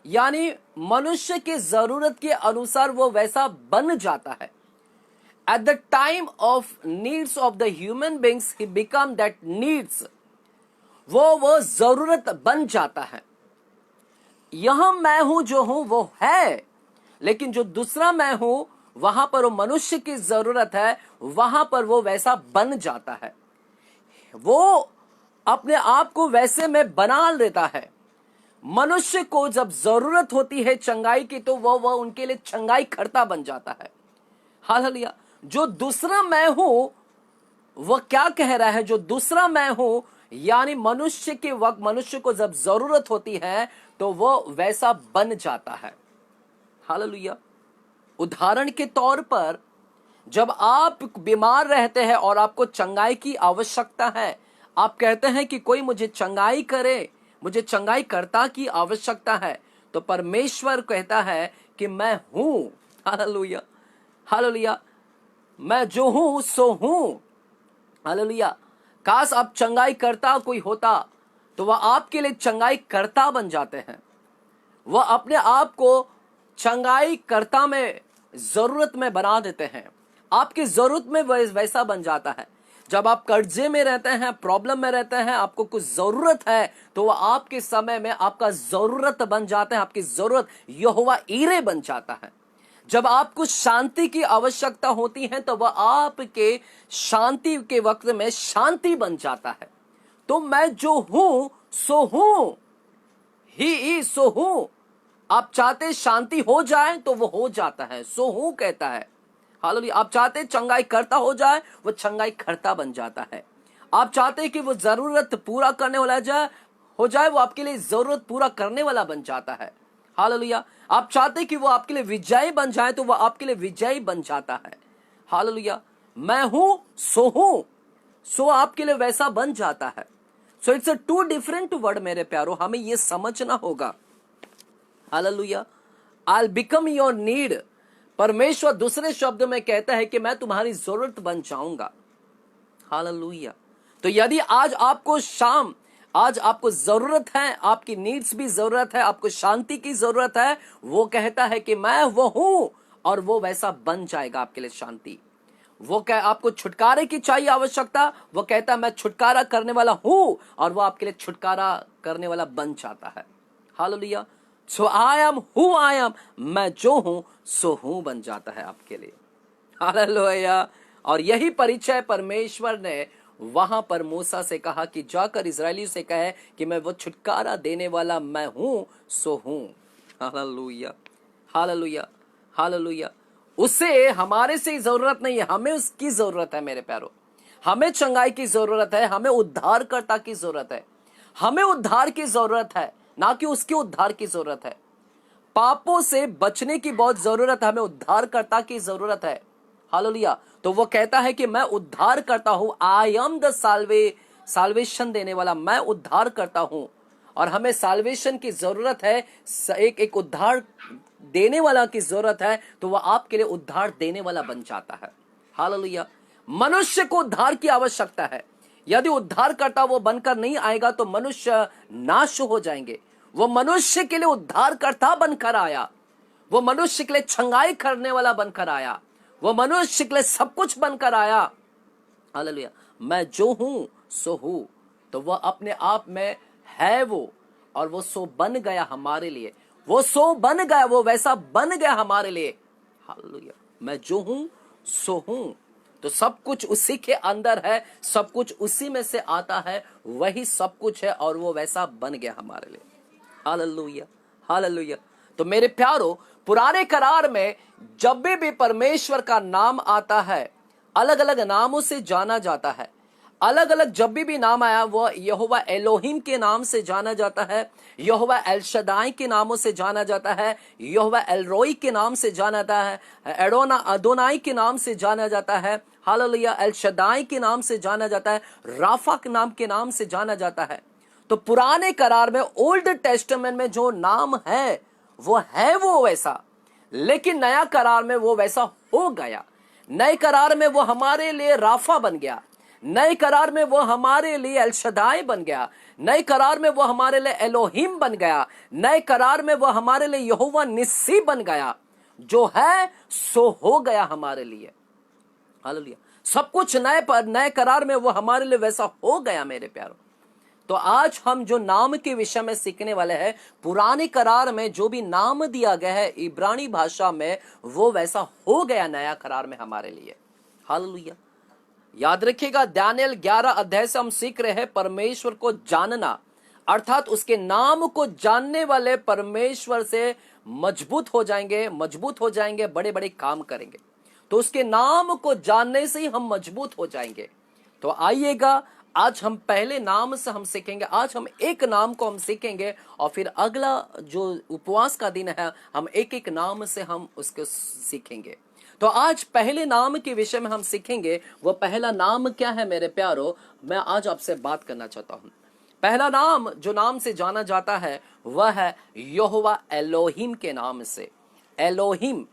यानी मनुष्य की जरूरत के अनुसार वो वैसा बन जाता है। At the time of needs of the human beings, he become that needs. वो जरूरत बन जाता है। यहां मैं हूं जो हूं वो है, लेकिन जो दूसरा मैं हूं वहां पर वो मनुष्य की जरूरत है, वहां पर वो वैसा बन जाता है। वो अपने आप को वैसे में बना लेता है। मनुष्य को जब जरूरत होती है चंगाई की तो वह उनके लिए चंगाई करता बन जाता है। हालेलुया। जो दूसरा मैं हूं वह क्या कह रहा है? जो दूसरा मैं हूं यानी मनुष्य के वक्त मनुष्य को जब जरूरत होती है तो वह वैसा बन जाता है। हालेलुया। उदाहरण के तौर पर जब आप बीमार रहते हैं और आपको चंगाई की आवश्यकता है, आप कहते हैं कि कोई मुझे चंगाई करे, मुझे चंगाई करता की आवश्यकता है, तो परमेश्वर कहता है कि मैं हूं। Hallelujah, hallelujah. मैं जो हूं सो हूं। हालेलुया। काश आप चंगाई करता कोई होता तो वह आपके लिए चंगाई करता बन जाते हैं। वह अपने आप को चंगाई करता में जरूरत में बना देते हैं। आपकी जरूरत में वैसा बन जाता है। जब आप कर्जे में रहते हैं, प्रॉब्लम में रहते हैं, आपको कुछ जरूरत है तो वह आपके समय में आपका जरूरत बन जाता है। आपकी जरूरत यहोवा ईरे बन जाता है। जब आपको शांति की आवश्यकता होती है तो वह आपके शांति के वक्त में शांति बन जाता है। तो मैं जो हूं सो हूं, ही सो हूं। आप चाहते शांति हो जाए तो वो हो जाता है। सो हूं कहता है। हालेलुया। आप चाहते हैं चंगाई करता हो जाए, वो चंगाई करता बन जाता है। आप चाहते हैं कि वो जरूरत पूरा करने वाला हो जाए, वो आपके लिए जरूरत पूरा करने वाला बन जाता है। हालेलुया। आप चाहते हैं कि वो आपके लिए विजयी बन जाए, तो वो आपके लिए विजयी बन जाता है। हालेलुया। मैं हूं सो आपके लिए वैसा बन जाता है। So it's a two different word मेरे प्यारो, हमें ये समझना होगा। Hallelujah. I become your need. परमेश्वर दूसरे शब्द में कहता है कि मैं तुम्हारी जरूरत बन जाऊंगा। हालेलुया। तो यदि आज आपको जरूरत है, आपकी नीड्स भी जरूरत है, आपको शांति की जरूरत है, वो कहता है कि मैं वो हूं और वो वैसा बन जाएगा आपके लिए शांति। आपको छुटकारे की चाहिए आवश्यकता, वो कहता है मैं छुटकारा करने वाला हूं और वो आपके लिए छुटकारा करने वाला बन जाता है। Hallelujah. So I am who I M, मैं जो हूं सो हूं बन जाता है आपके लिए। हालेलुया। और यही परिचय परमेश्वर ने वहां पर मूसा से कहा कि जाकर इजरायलियों से कहे कि मैं वो छुटकारा देने वाला मैं हूं सो हूं। हालेलुया। हालेलुया। हालेलुया। उसे हमारे से जरूरत नहीं है, हमें उसकी जरूरत है मेरे प्यारो। हमें चंगाई की जरूरत है, हमें उद्धारकर्ता की जरूरत है। हमें उद्धार की जरूरत है, ना कि उसके उद्धार की जरूरत है। पापों से बचने की बहुत जरूरत है, हमें उद्धारकर्ता की जरूरत है। हालेलुया। तो वो कहता है कि मैं उद्धार करता हूं, आई एम द साल्वेशन देने वाला, मैं उद्धार करता हूं। और हमें साल्वेशन की जरूरत है, एक उद्धार देने वाला की जरूरत है, तो वह आपके लिए उद्धार देने वाला बन जाता है। हालेलुया। मनुष्य को उद्धार की आवश्यकता है। यदि उद्धार करता वो बनकर नहीं आएगा तो मनुष्य नाश हो जाएंगे। वो मनुष्य के लिए उद्धारकर्ता बनकर आया, वो मनुष्य के लिए छंगाई करने वाला बनकर आया, वो मनुष्य के लिए सब कुछ बनकर आया। हालेलुया। मैं जो हूं सो हूं, तो वह अपने आप में है वो, और वो सो बन गया हमारे लिए। वो सो बन गया, वो वैसा बन गया हमारे लिए। हालेलुया। मैं जो हूं सो हूं, तो सब कुछ उसी के अंदर है, सब कुछ उसी में से आता है, वही सब कुछ है और वो वैसा बन गया हमारे लिए। हालेलुया। हालेलुया। तो मेरे प्यारो, पुराने करार में जब भी परमेश्वर का नाम आता है, अलग अलग नामों से जाना जाता है। अलग अलग जब भी नाम आया, वो यहोवा एलोहिम के नाम से जाना जाता है, यहोवा एल शदाई के नामों से जाना जाता है, यहोवा एल रोई के नाम से जाना जाता है, अदोनाई के नाम से जाना जाता है। हालेलुया। एल शदाई के नाम से जाना जाता है, राफा के नाम से जाना जाता है। तो पुराने करार में, ओल्ड टेस्टामेंट में जो नाम है वो वैसा, लेकिन नया करार में वो वैसा हो गया। नए करार में वो हमारे लिए राफा बन गया, नए करार में वो हमारे लिए एल शदाई बन गया, नए करार में वो हमारे लिए एलोहिम बन गया, नए करार में वो हमारे लिए यहोवा निस्सी बन गया। जो है सो हो गया हमारे लिए। हालेलुया। सब कुछ नए करार में वो हमारे लिए वैसा हो गया मेरे प्यारों। तो आज हम जो नाम के विषय में सीखने वाले हैं, पुराने करार में जो भी नाम दिया गया है इब्रानी भाषा में, वो वैसा हो गया नया करार में हमारे लिए। हालेलुया। याद रखिएगा, दानियेल 11 अध्याय से हम सीख रहे हैं परमेश्वर को जानना, अर्थात उसके नाम को जानने वाले परमेश्वर से मजबूत हो जाएंगे, बड़े बड़े काम करेंगे। तो उसके नाम को जानने से ही हम मजबूत हो जाएंगे। तो आइएगा, आज हम पहले नाम से हम सीखेंगे। आज हम एक नाम को हम सीखेंगे और फिर अगला जो उपवास का दिन है, हम एक एक नाम से हम उसको सीखेंगे। तो आज पहले नाम के विषय में हम सीखेंगे। वो पहला नाम क्या है मेरे प्यारो, मैं आज आपसे बात करना चाहता हूं। पहला नाम जो नाम से जाना जाता है वह है यहोवा एलोहिम के नाम से। एलोहिम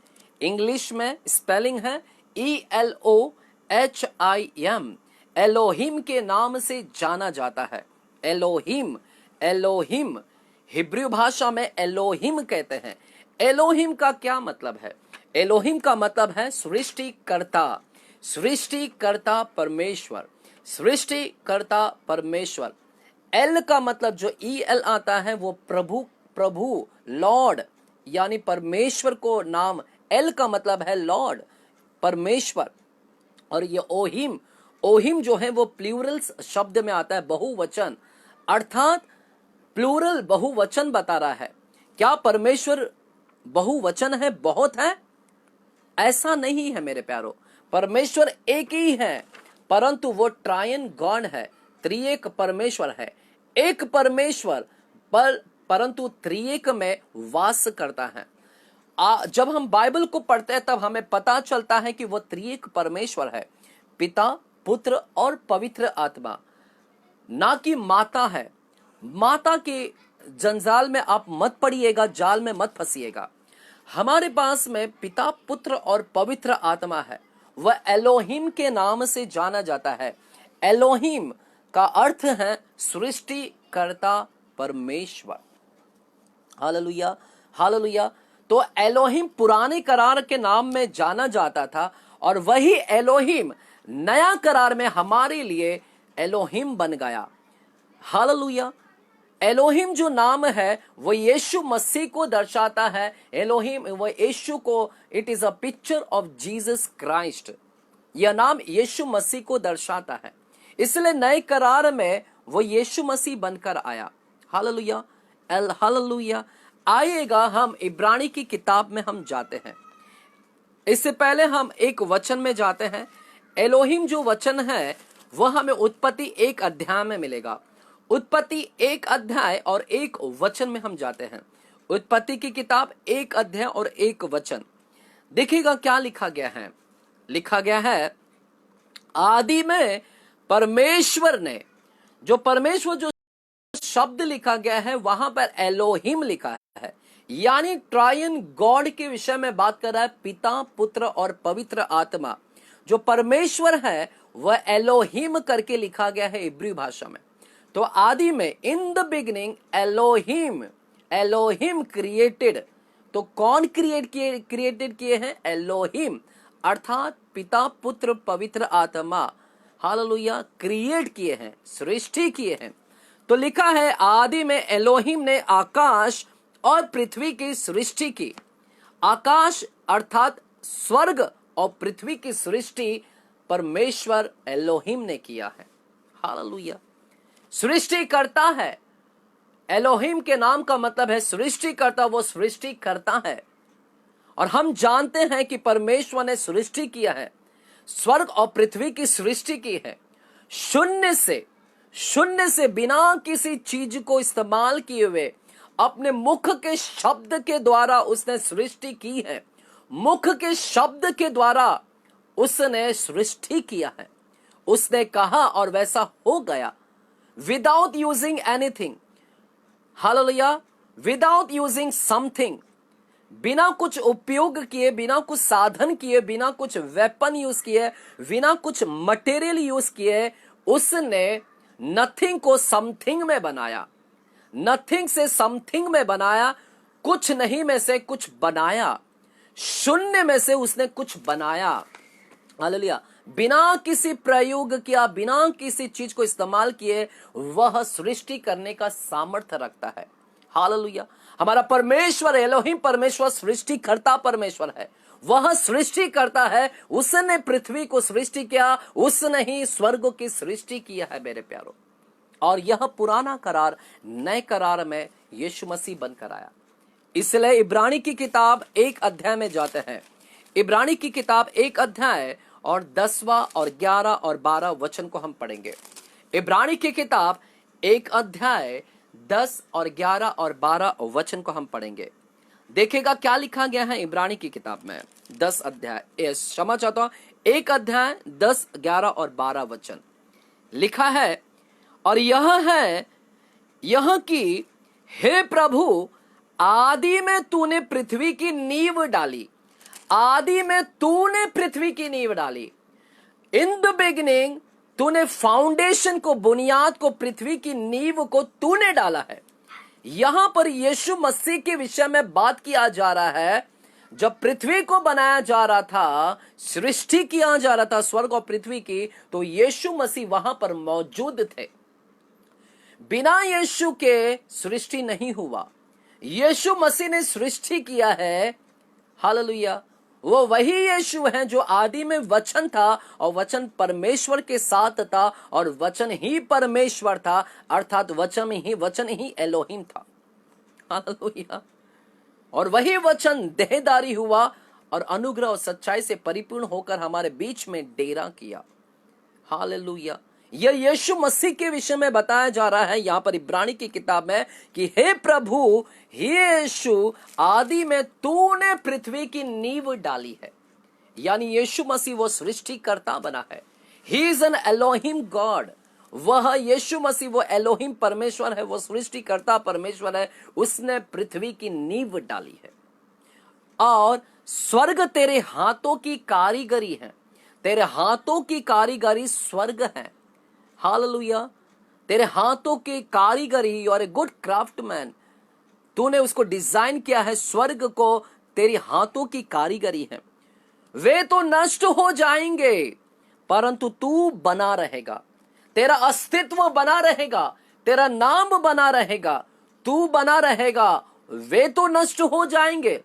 इंग्लिश में स्पेलिंग है ELOHIM। एलोहिम के नाम से जाना जाता है। एलोहिम, एलोहिम हिब्रू भाषा में एलोहिम कहते हैं। एलोहिम का क्या मतलब है? एलोहिम का मतलब है सृष्टिकर्ता, सृष्टिकर्ता परमेश्वर, सृष्टिकर्ता परमेश्वर। एल का मतलब जो EL आता है वो प्रभु, प्रभु लॉर्ड, यानी परमेश्वर को नाम एल का मतलब है लॉर्ड, परमेश्वर। और ये ओहिम, ओहिम जो है वो प्लूरल शब्द में आता है, बहुवचन, अर्थात प्लूरल बहुवचन बता रहा है। क्या परमेश्वर बहुवचन है, बहुत है? ऐसा नहीं है मेरे प्यारो। परमेश्वर एक ही है, परंतु वो ट्रायन गॉड है, त्रिएक परमेश्वर है। एक परमेश्वर परंतु त्रिएक में वास करता है। जब हम बाइबल को पढ़ते हैं तब हमें पता चलता है कि वो त्रिएक परमेश्वर है, पिता, पुत्र और पवित्र आत्मा, ना कि माता है। माता के जंजाल में आप मत पड़िएगा, जाल में मत फंसिएगा। हमारे पास में पिता, पुत्र और पवित्र आत्मा है। वह एलोहिम के नाम से जाना जाता है। एलोहिम का अर्थ है सृष्टिकर्ता परमेश्वर। Hallelujah, hallelujah. तो एलोहिम पुराने करार के नाम में जाना जाता था, और वही एलोहिम नया करार में हमारे लिए एलोहिम बन गया। हालेलुया। एलोहिम जो नाम है वो यीशु मसीह को दर्शाता है। एलोहिम वो यीशु को, it is a picture of Jesus Christ. यह नाम यीशु मसीह को दर्शाता है, इसलिए नए करार में वो यीशु मसीह बनकर आया। Hallelujah, hallelujah. आइएगा हम इब्रानी की किताब में हम जाते हैं। इससे पहले हम एक वचन में जाते हैं। एलोहिम जो वचन है वह हमें उत्पत्ति 1 अध्याय में मिलेगा। उत्पत्ति 1 अध्याय और 1 वचन में हम जाते हैं। उत्पत्ति की किताब 1 अध्याय और 1 वचन। देखिएगा क्या लिखा गया है। लिखा गया है, आदि में परमेश्वर ने, जो परमेश्वर जो शब्द लिखा गया है वहां पर एलोहिम लिखा है, यानी ट्रायन गॉड के विषय में बात कर रहा है। पिता, पुत्र और पवित्र आत्मा जो परमेश्वर है वह एलोहिम करके लिखा गया है इब्री भाषा में। तो आदि में, in the beginning Elohim, Elohim created. तो कौन क्रिएटेड किए हैं? एलोहिम, अर्थात पिता, पुत्र, पवित्र आत्मा, हालेलुया, क्रिएट किए हैं, सृष्टि किए हैं। तो लिखा है, आदि में एलोहिम ने आकाश और पृथ्वी की सृष्टि की। आकाश अर्थात स्वर्ग और पृथ्वी की सृष्टि परमेश्वर एलोहिम ने किया है। हालेलुया। सृष्टि करता है। एलोहिम के नाम का मतलब है सृष्टि करता। वो सृष्टि करता है, और हम जानते हैं कि परमेश्वर ने सृष्टि किया है, स्वर्ग और पृथ्वी की सृष्टि की है। शून्य से बिना किसी चीज को इस्तेमाल किए हुए अपने मुख के शब्द के द्वारा उसने सृष्टि की है। मुख के शब्द के द्वारा उसने सृष्टि किया है। उसने कहा और वैसा हो गया, without using anything. Hallelujah. Without using something, बिना कुछ उपयोग किए, बिना कुछ साधन किए, बिना कुछ वेपन यूज किए, बिना कुछ मटेरियल यूज किए, उसने नथिंग को समथिंग में बनाया। नथिंग से समथिंग में बनाया। कुछ नहीं में से कुछ बनाया। शून्य में से उसने कुछ बनाया। हालेलुया। बिना किसी प्रयोग किया, बिना किसी चीज को इस्तेमाल किए वह सृष्टि करने का सामर्थ्य रखता है। हालेलुया। हमारा परमेश्वर एलोहिम परमेश्वर सृष्टि करता परमेश्वर है। वह सृष्टि करता है। उसने पृथ्वी को सृष्टि किया, उसने ही स्वर्ग की सृष्टि किया है मेरे प्यारो। और यह पुराना करार नए करार में यीशु मसीह बनकर आया। इसलिए इब्रानी की किताब 1 अध्याय में जाते हैं। इब्रानी की किताब 1 अध्याय और 10वां और 11 और 12 वचन को हम पढ़ेंगे। इब्रानी की किताब 1 अध्याय 10 और 11 और 12 वचन को हम पढ़ेंगे। देखेगा क्या लिखा गया है इब्रानी की किताब में। 10 अध्याय, क्षमा चाहता हूं, 1 अध्याय 10, 11 और 12 वचन लिखा है, और यह है यह कि हे प्रभु, आदि में तूने पृथ्वी की नींव डाली। आदि में तूने पृथ्वी की नींव डाली। इन द बिगिनिंग तूने फाउंडेशन को, बुनियाद को, पृथ्वी की नींव को तूने डाला है। यहां पर यीशु मसीह के विषय में बात किया जा रहा है। जब पृथ्वी को बनाया जा रहा था, सृष्टि किया जा रहा था स्वर्ग और पृथ्वी की, तो यीशु मसीह वहां पर मौजूद थे। बिना यीशु के सृष्टि नहीं हुआ। यीशु मसीह ने सृष्टि किया है। हालेलुया। वो वही यीशु है जो आदि में वचन था, और वचन परमेश्वर के साथ था, और वचन ही परमेश्वर था, अर्थात वचन ही एलोहिम था। हालेलुया। और वही वचन देहधारी हुआ और अनुग्रह और सच्चाई से परिपूर्ण होकर हमारे बीच में डेरा किया। हालेलुया। यह यीशु मसीह के विषय में बताया जा रहा है यहां पर इब्रानी की किताब में कि हे प्रभु, हे यीशु, आदि में तूने पृथ्वी की नींव डाली है। यानी यीशु मसीह वो सृष्टिकर्ता बना है। He is an Elohim God. वह यीशु मसीह वो एलोहिम परमेश्वर है, वो सृष्टिकर्ता परमेश्वर है। उसने पृथ्वी की नींव डाली है और स्वर्ग तेरे हाथों की कारीगरी है। तेरे हाथों की कारीगरी स्वर्ग है। हालेलुया। तेरे हाथों की कारीगरी, you are a good craftsman. तूने उसको डिजाइन किया है, स्वर्ग को तेरी हाथों की कारीगरी है। वे तो नष्ट हो जाएंगे परंतु तू बना रहेगा। तेरा अस्तित्व बना रहेगा, तेरा नाम बना रहेगा, तू बना रहेगा। वे तो नष्ट हो जाएंगे।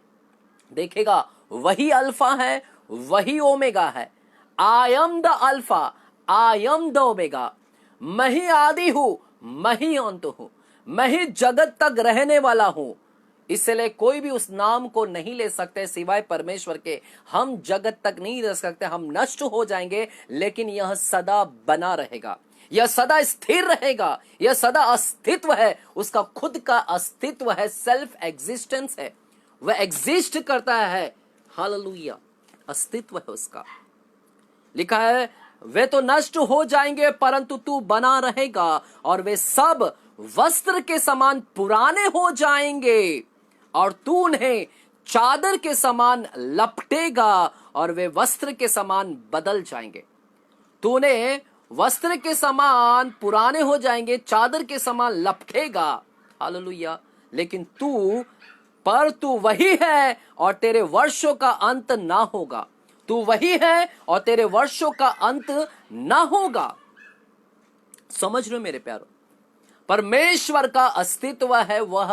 देखेगा, वही अल्फा है, वही ओमेगा है। आई am the alpha, I am the omega. मैं ही आदि हूं, मैं ही अंत हूं, मैं ही जगत तक रहने वाला हूं। इसलिए कोई भी उस नाम को नहीं ले सकते सिवाय परमेश्वर के। हम जगत तक नहीं रह सकते, हम नष्ट हो जाएंगे, लेकिन यह सदा बना रहेगा, यह सदा स्थिर रहेगा, यह सदा अस्तित्व है। उसका खुद का अस्तित्व है, सेल्फ एग्जिस्टेंस है, वह एग्जिस्ट करता है। हालेलुया। अस्तित्व है उसका। लिखा है, वे तो नष्ट हो जाएंगे परंतु तू बना रहेगा, और वे सब वस्त्र के समान पुराने हो जाएंगे और तू उन्हें चादर के समान लपटेगा और वे वस्त्र के समान बदल जाएंगे। तूने वस्त्र के समान पुराने हो जाएंगे, चादर के समान लपटेगा। हालेलुया। लेकिन तू वही है और तेरे वर्षों का अंत ना होगा। तू वही है और तेरे वर्षों का अंत ना होगा। समझ रहे हो मेरे प्यारो? परमेश्वर का अस्तित्व है, वह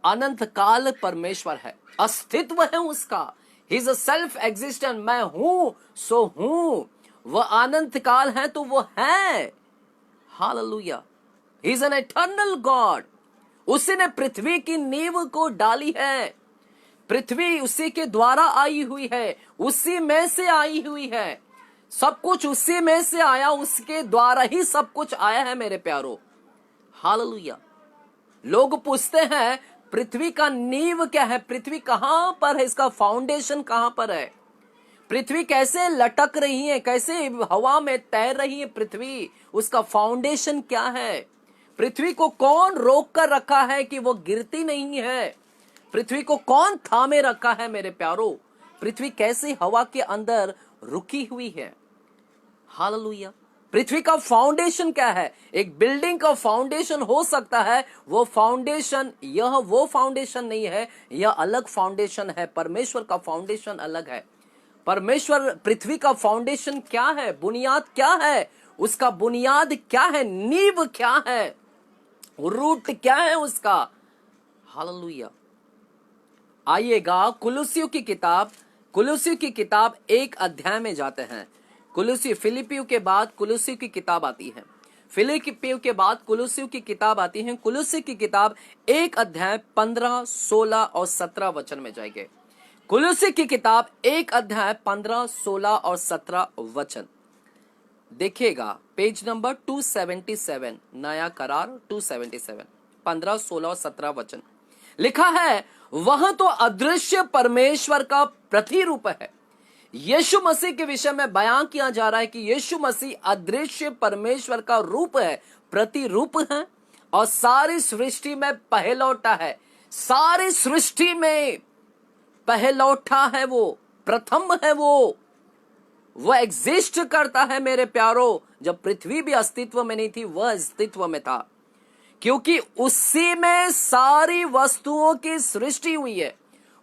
अनंत काल परमेश्वर है, अस्तित्व है उसका। He is a self existent. मैं हूं सो हूं। वह अनंत काल है तो वो है। Hallelujah. He is an eternal God. उसी ने पृथ्वी की नींव को डाली है। पृथ्वी उसी के द्वारा आई हुई है, उसी में से आई हुई है। सब कुछ उसी में से आया, उसके द्वारा ही सब कुछ आया है मेरे प्यारो। हालेलुया। लोग पूछते हैं पृथ्वी का नींव क्या है, पृथ्वी कहां पर है, इसका फाउंडेशन कहां पर है, पृथ्वी कैसे लटक रही है, कैसे हवा में तैर रही है पृथ्वी, उसका फाउंडेशन क्या है, पृथ्वी को कौन रोक कर रखा है कि वो गिरती नहीं है, पृथ्वी को कौन थामे रखा है मेरे प्यारो, पृथ्वी कैसे हवा के अंदर रुकी हुई है। हालेलुया। पृथ्वी का फाउंडेशन क्या है? एक बिल्डिंग का फाउंडेशन हो सकता है, वो फाउंडेशन, यह वो फाउंडेशन नहीं है, यह अलग फाउंडेशन है। परमेश्वर का फाउंडेशन अलग है। परमेश्वर, पृथ्वी का फाउंडेशन क्या है, बुनियाद क्या है, उसका बुनियाद क्या है, नींव क्या है, रूट क्या है उसका। हालेलुया। आइएगा कुलुसियों की किताब 1 अध्याय में जाते हैं। फिलिपियों के बाद कुलुसियों की किताब आती है, फिलिपियों के बाद कुलुसियों की किताब आती है। कुलुसियों की किताब 1 अध्याय 15, 16 और 17 वचन में जाएंगे। कुलुसियों की किताब 1 अध्याय 15, 16 और 17 वचन देखिएगा। पेज नंबर 277, नया करार 277, 15, 16 और 17 वचन लिखा है, वह तो अदृश्य परमेश्वर का प्रतिरूप है। यीशु मसीह के विषय में बयान किया जा रहा है कि यीशु मसीह अदृश्य परमेश्वर का रूप है, प्रतिरूप है, और सारी सृष्टि में पहलौठा है। सारी सृष्टि में पहलौठा है, वो प्रथम है, वो एग्जिस्ट करता है मेरे प्यारो। जब पृथ्वी भी अस्तित्व में नहीं थी, वह अस्तित्व में था, क्योंकि उसी में सारी वस्तुओं की सृष्टि हुई है।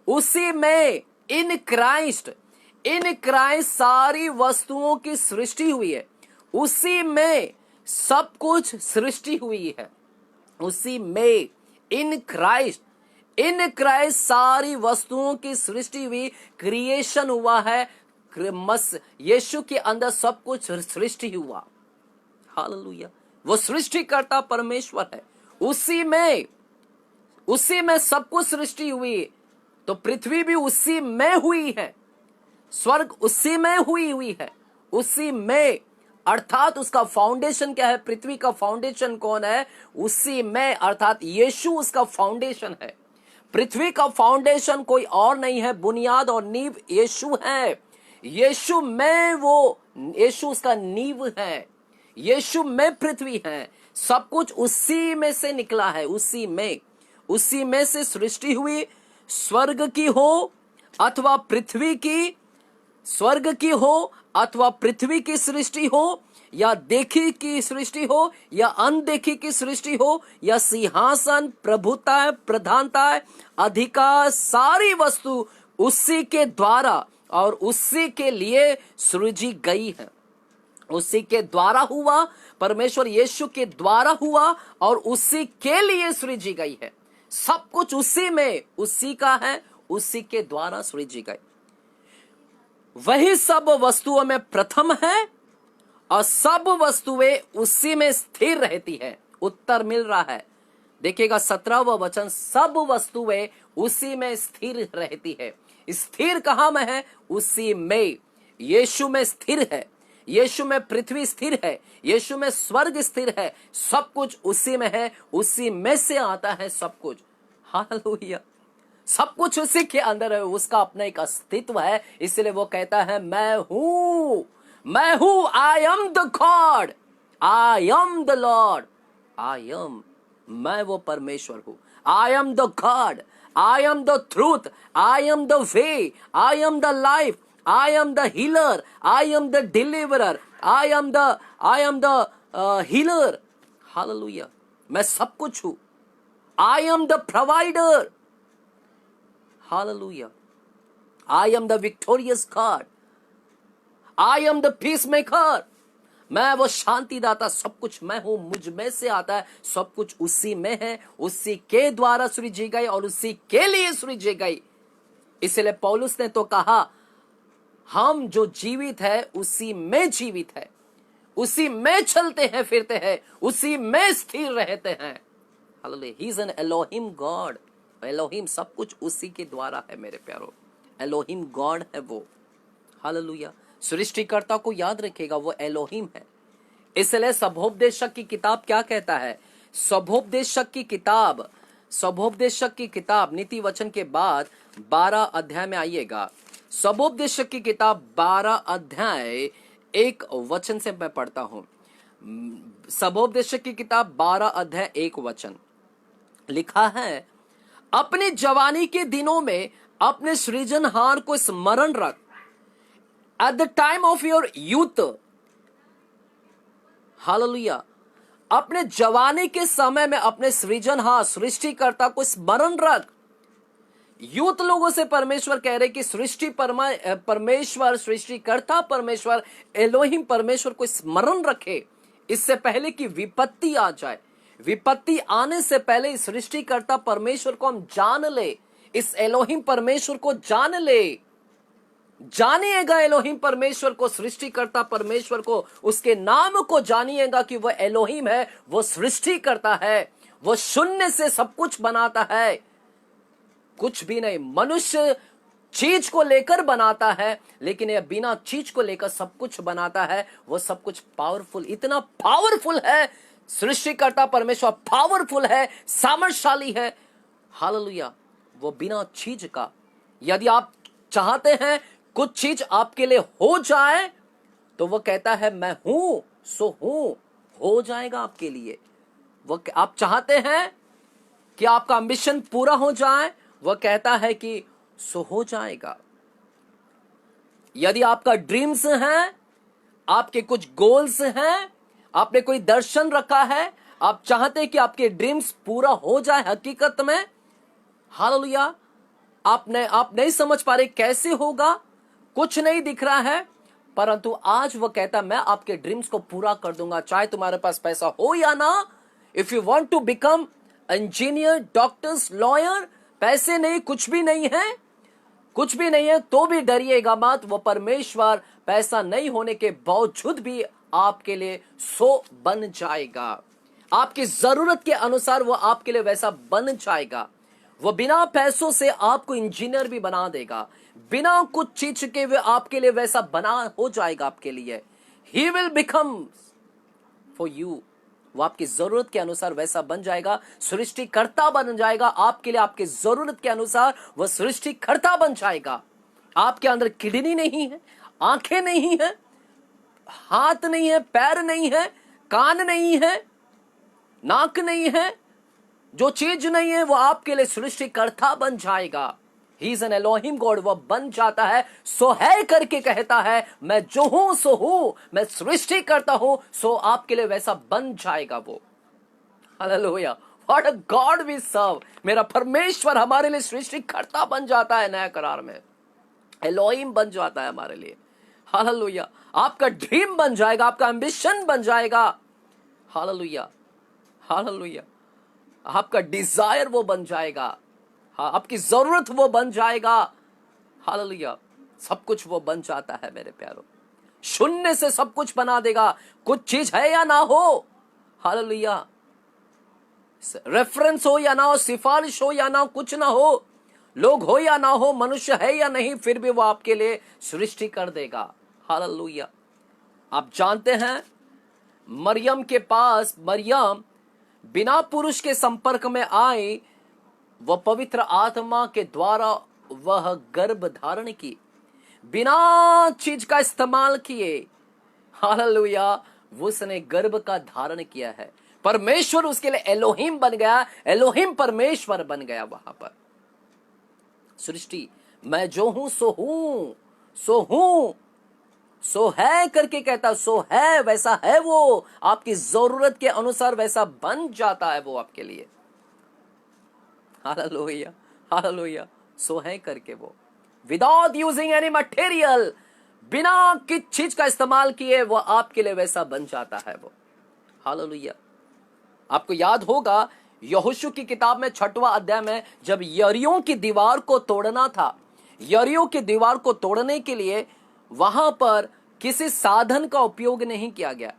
उसी में इन क्राइस्ट सारी वस्तुओं की सृष्टि हुई है। उसी में सब कुछ सृष्टि हुई है। उसी में इन क्राइस्ट सारी वस्तुओं की सृष्टि हुई, क्रिएशन हुआ है। यीशु के अंदर सब कुछ सृष्टि हुआ। हालेलुया। वो सृष्टिकर्ता परमेश्वर है। उसी में सब कुछ सृष्टि हुई। तो पृथ्वी भी उसी में हुई है, स्वर्ग उसी में हुई है, उसी में। अर्थात उसका फाउंडेशन क्या है? पृथ्वी का फाउंडेशन कौन है? उसी में, अर्थात यीशु उसका फाउंडेशन है। पृथ्वी का फाउंडेशन कोई और नहीं है, बुनियाद और नींव यीशु है। यीशु में यीशु उसका नींव है। यीशु में पृथ्वी है। सब कुछ उसी में से निकला है, उसी में से सृष्टि हुई। स्वर्ग की हो अथवा पृथ्वी की, स्वर्ग की हो अथवा पृथ्वी की सृष्टि हो, या देखी की सृष्टि हो या अनदेखी की सृष्टि हो, या सिंहासन, प्रभुता, प्रधानता, अधिकार, सारी वस्तु उसी के द्वारा और उसी के लिए सृजी गई है। उसी के द्वारा हुआ, परमेश्वर यीशु के द्वारा हुआ और उसी के लिए सृजी गई है। सब कुछ उसी में, उसी का है, उसी के द्वारा सृजी गई। वही सब वस्तुओं में प्रथम है और सब वस्तुएं उसी में स्थिर रहती है। उत्तर मिल रहा है, देखिएगा 17वां वचन, सब वस्तुएं उसी में स्थिर रहती है। स्थिर कहां में है? उसी में। यीशु में स्थिर है, यीशु में पृथ्वी स्थिर है, यीशु में स्वर्ग स्थिर है। सब कुछ उसी में है, उसी में से आता है सब कुछ। हालेलुया। सब कुछ उसी के अंदर है, उसका अपना एक अस्तित्व है। इसलिए वो कहता है मैं हूं, आई am the God, I am the Lord, I am, मैं वो परमेश्वर हूं। आई am the God, I am the truth, I am the way, I am the life, I am the healer, I am the deliverer, I am the healer. Hallelujah. मैं सब कुछ हूं। आई am the provider. Hallelujah. I am the victorious God. I am the peacemaker. मैं वो शांतिदाता, सब कुछ मैं हूं, मुझ में से आता है। सब कुछ उसी में है, उसी के द्वारा सृजी गई और उसी के लिए सृजी गई। इसलिए पौलुस ने तो कहा हम जो जीवित है उसी में जीवित है, उसी में चलते हैं फिरते हैं, उसी में स्थिर रहते हैं। Hallelujah. He is an Elohim God. Elohim सब कुछ उसी के द्वारा है मेरे प्यारो। एलोहिम गॉड है वो। हालेलुया। सृष्टिकर्ता को याद रखेगा, वो एलोहिम है। इसलिए सबोपदेशक की किताब क्या कहता है? सबोपदेशक की किताब नीति वचन के बाद 12 अध्याय में आइएगा। सबोपदेशक की किताब 12 अध्याय 1 वचन से मैं पढ़ता हूं। सबोपदेशक की किताब 12 अध्याय 1 वचन लिखा है, अपनी जवानी के दिनों में अपने सृजनहार को स्मरण रख। At the time of your youth. Hallelujah. अपने जवानी के समय में अपने सृजनहार, सृष्टिकर्ता को स्मरण रख। यूथ लोगों से परमेश्वर कह रहे कि परमेश्वर, सृष्टिकर्ता परमेश्वर, एलोहिम परमेश्वर को स्मरण रखे, इससे पहले कि विपत्ति आ जाए। विपत्ति आने से पहले इस सृष्टिकर्ता परमेश्वर को हम जान ले, इस एलोहिम परमेश्वर को जान ले। जानिएगा एलोहिम परमेश्वर को, सृष्टिकर्ता परमेश्वर को, उसके नाम को जानिएगा कि वह एलोहिम है, वो सृष्टि करता है, वो शून्य से सब कुछ बनाता है। कुछ भी नहीं, मनुष्य चीज को लेकर बनाता है, लेकिन यह बिना चीज को लेकर सब कुछ बनाता है। वो सब कुछ पावरफुल, इतना पावरफुल है सृष्टिकर्ता परमेश्वर, पावरफुल है, सामर्थशाली है। हालेलुया। वो बिना चीज का, यदि आप चाहते हैं कुछ चीज आपके लिए हो जाए, तो वो कहता है मैं हूं सो हूं, हो जाएगा आपके लिए। वो आप चाहते हैं कि आपका मिशन पूरा हो जाए, वो कहता है कि सो हो जाएगा। यदि आपका ड्रीम्स हैं, आपके कुछ गोल्स हैं, आपने कोई दर्शन रखा है, आप चाहते हैं कि आपके ड्रीम्स पूरा हो जाए हकीकत में। हालेलुया। आप नहीं समझ पा रहे कैसे होगा, कुछ नहीं दिख रहा है, परंतु आज वो कहता मैं आपके ड्रीम्स को पूरा कर दूंगा, चाहे तुम्हारे पास पैसा हो या ना। If you want to become engineer, doctors, lawyer, पैसे नहीं, कुछ भी नहीं है, कुछ भी नहीं है, तो भी डरिएगा मत। वो परमेश्वर पैसा नहीं होने के बावजूद भी आपके लिए सो बन जाएगा। आपकी जरूरत के अनुसार वो आपके लिए वैसा बन जाएगा। वो बिना पैसों से आपको इंजीनियर भी बना देगा, बिना कुछ चीज के वे आपके लिए वैसा बना हो जाएगा आपके लिए। He will become for you, वो आपकी जरूरत के अनुसार वैसा बन जाएगा, सृष्टिकर्ता बन जाएगा आपके लिए, आपके जरूरत के अनुसार वह सृष्टिकर्ता बन जाएगा। आपके अंदर किडनी नहीं है, आंखें नहीं है, हाथ नहीं है, पैर नहीं है, कान नहीं है, नाक नहीं है, जो चीज नहीं है वो आपके लिए सृष्टिकर्ता बन जाएगा। He is an Elohim God, वह बन जाता है, सो है करके कहता है मैं जो हूं सो हूं, मैं सृष्टि करता हूं, सो आपके लिए वैसा बन जाएगा वो। Hallelujah, what a god we serve. मेरा परमेश्वर हमारे लिए सृष्टिकर्ता बन जाता है, नया करार में एलोहिम बन जाता है हमारे लिए। हालेलुया, आपका ड्रीम बन जाएगा, आपका एम्बिशन बन जाएगा। हालेलुया, हालेलुया, आपका डिजायर वो बन जाएगा, हाँ, आपकी जरूरत वो बन जाएगा। हालेलुया, सब कुछ वो बन जाता है मेरे प्यारों, शून्य से सब कुछ बना देगा, कुछ चीज है या ना हो। हालेलुया, रेफरेंस हो या ना हो, सिफारिश हो या ना हो, कुछ ना हो, लोग हो या ना हो, मनुष्य है या नहीं, फिर भी वो आपके लिए सृष्टि कर देगा। हालेलुया, आप जानते हैं मरियम के पास, मरियम बिना पुरुष के संपर्क में आई, वह पवित्र आत्मा के द्वारा वह गर्भ धारण की, बिना चीज का इस्तेमाल किए। हालेलुया, उसने गर्भ का धारण किया है। परमेश्वर उसके लिए एलोहिम बन गया, एलोहिम परमेश्वर बन गया वहां पर। सृष्टि, मैं जो हूं सो हूं, सो हूं, सो है करके कहता, सो है वैसा है वो, आपकी जरूरत के अनुसार वैसा बन जाता है वो आपके लिए। हालेलुया, हालेलुया, सो है करके वो, विदाउट यूजिंग एनी मटेरियल, बिना किसी चीज का इस्तेमाल किए वो आपके लिए वैसा बन जाता है वो। हालेलुया, आपको याद होगा यहोशू की किताब में 6वां अध्याय में, जब यरीहो की दीवार को तोड़ना था, यरीहो की दीवार को तोड़ने के लिए वहां पर किसी साधन का उपयोग नहीं किया गया,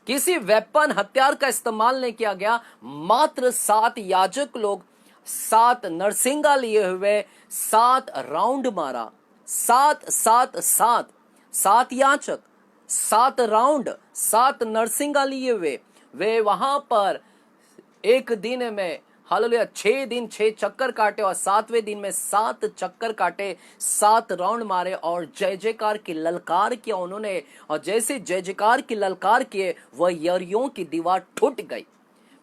किसी वेपन हथियार का इस्तेमाल नहीं किया गया, मात्र 7 याजक लोग 7 नरसिंगा लिए हुए 7 राउंड मारा, 7 7 7 7 याचक 7 राउंड 7 नरसिंगा लिए हुए, वे वहां पर एक दिन में हालेलुया 6 दिन 6 चक्कर काटे और 7वें दिन में 7 चक्कर काटे, 7 राउंड मारे और जय जयकार की ललकार किया उन्होंने। और जैसे जय जयकार की ललकार किए, वह यरीहो की दीवार टूट गई,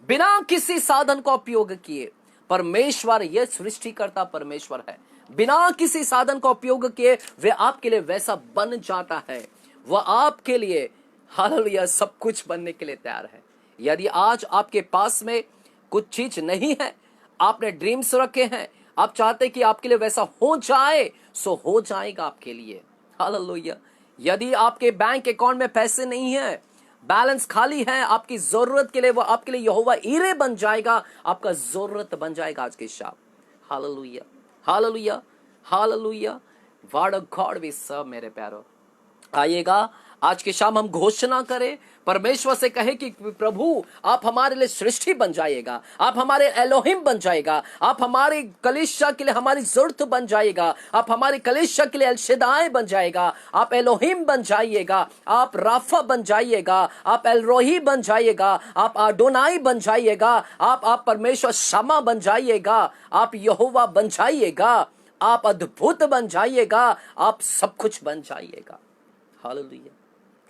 बिना किसी साधन का उपयोग किए। परमेश्वर यह सृष्टिकर्ता परमेश्वर है, बिना किसी साधन का उपयोग किए वे आपके लिए वैसा बन जाता है। वह आपके लिए हालेलुया सब कुछ बनने के लिए तैयार है। यदि आज आपके पास में कुछ चीज नहीं है, आपने ड्रीम्स रखे हैं, आप चाहते कि आपके लिए वैसा हो जाए, सो हो जाएगा आपके लिए। हालेलुया, यदि आपके बैंक अकाउंट में पैसे नहीं है, बैलेंस खाली है, आपकी जरूरत के लिए वो आपके लिए यहोवा ईरे बन जाएगा, आपका जरूरत बन जाएगा आज के शाम। Hallelujah, hallelujah, hallelujah, what a god we serve मेरे प्यारो। आइएगा आज की शाम हम घोषणा करें, परमेश्वर से कहे कि प्रभु आप हमारे लिए सृष्टि बन जाइएगा, आप हमारे एलोहिम बन जाएगा, आप हमारी कलीसिया के लिए हमारी जरूरत बन जाइएगा, आप हमारी कलीसिया के लिए एलशदाई बन जाएगा, आप एलोहिम बन जाइएगा, आप राफा बन जाइएगा, आप एलरोही बन जाइएगा, आप आडोनाई बन जाइएगा, आप परमेश्वर शमा बन जाइएगा, आप यहोवा बन जाइएगा, आप अद्भुत बन जाइएगा, आप सब कुछ बन जाइएगा। Hallelujah,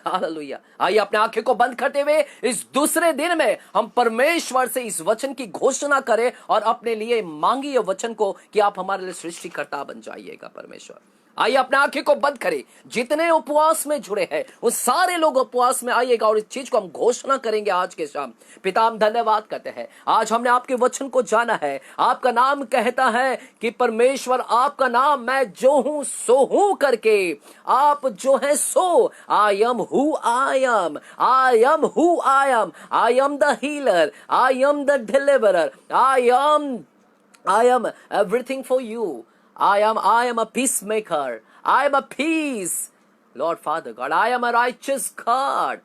hallelujah. आइए अपने आंखें को बंद करते हुए इस दूसरे दिन में हम परमेश्वर से इस वचन की घोषणा करें और अपने लिए मांगिए वचन को कि आप हमारे लिए सृष्टिकर्ता बन जाइएगा परमेश्वर। आइए अपने आंखें को बंद करें, जितने उपवास में जुड़े हैं वो सारे लोग उपवास में आइएगा और इस चीज को हम घोषणा करेंगे आज के शाम। पिता हम धन्यवाद करते हैं, आज हमने आपके वचन को जाना है। आपका नाम कहता है कि परमेश्वर आपका नाम मैं जो हूं सो हूं करके, आप जो है सो, I am who I am, I am who I am, I am the healer, I am the deliverer, I am everything for you. I am a peacemaker. I am a peace. Lord Father God, I am a righteous God.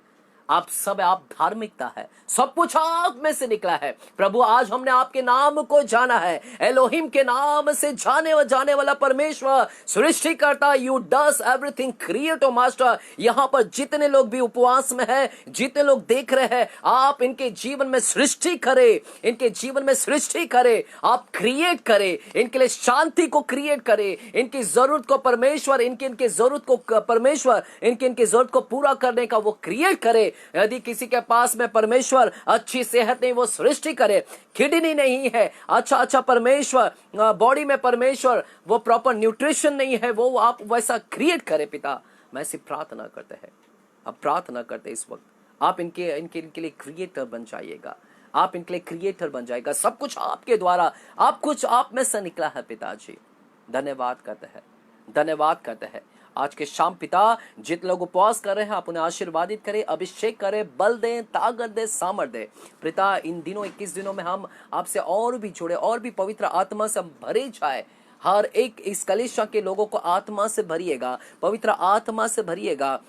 आप सब, आप धार्मिकता है, सब कुछ आप में से निकला है। प्रभु आज हमने आपके नाम को जाना है, एलोहिम के नाम से जाने वाला परमेश्वर, सृष्टिकर्ता, you does everything creator master. यहाँ पर जितने लोग भी उपवास में है, जितने लोग देख रहे हैं, आप इनके जीवन में सृष्टि करे, इनके जीवन में सृष्टि करे, आप क्रिएट करे, इनके लिए शांति को क्रिएट करे, इनकी जरूरत को परमेश्वर, इनके जरूरत को परमेश्वर, इनके जरूरत को पूरा करने का वो क्रिएट करे। यदि किसी के पास में परमेश्वर अच्छी सेहत नहीं, वो सृष्टि करे, किडनी नहीं है, अच्छा परमेश्वर बॉडी में परमेश्वर वो प्रॉपर न्यूट्रिशन नहीं है, वो आप वैसा क्रिएट करे। पिता मैं ऐसी प्रार्थना करते हैं, अब प्रार्थना करते इस वक्त आप इनके लिए क्रिएटर बन जाइएगा, आप इनके लिए क्रिएटर बन जाएगा। सब कुछ आपके द्वारा, आप कुछ आप में से निकला है पिताजी। धन्यवाद करते हैं, धन्यवाद करते हैं। आज के शाम पिता जितने लोग उपवास कर रहे हैं, आप उन्हें आशीर्वादित करें, अभिषेक करें, बल दें, ताकत दें, सामर्थ दें। पिता इन दिनों 21 दिनों में हम आपसे और भी जुड़े, और भी पवित्र आत्मा से हम भरे जाए। हर एक इस कलीसिया के लोगों को आत्मा से भरिएगा, पवित्र आत्मा से भरिएगा,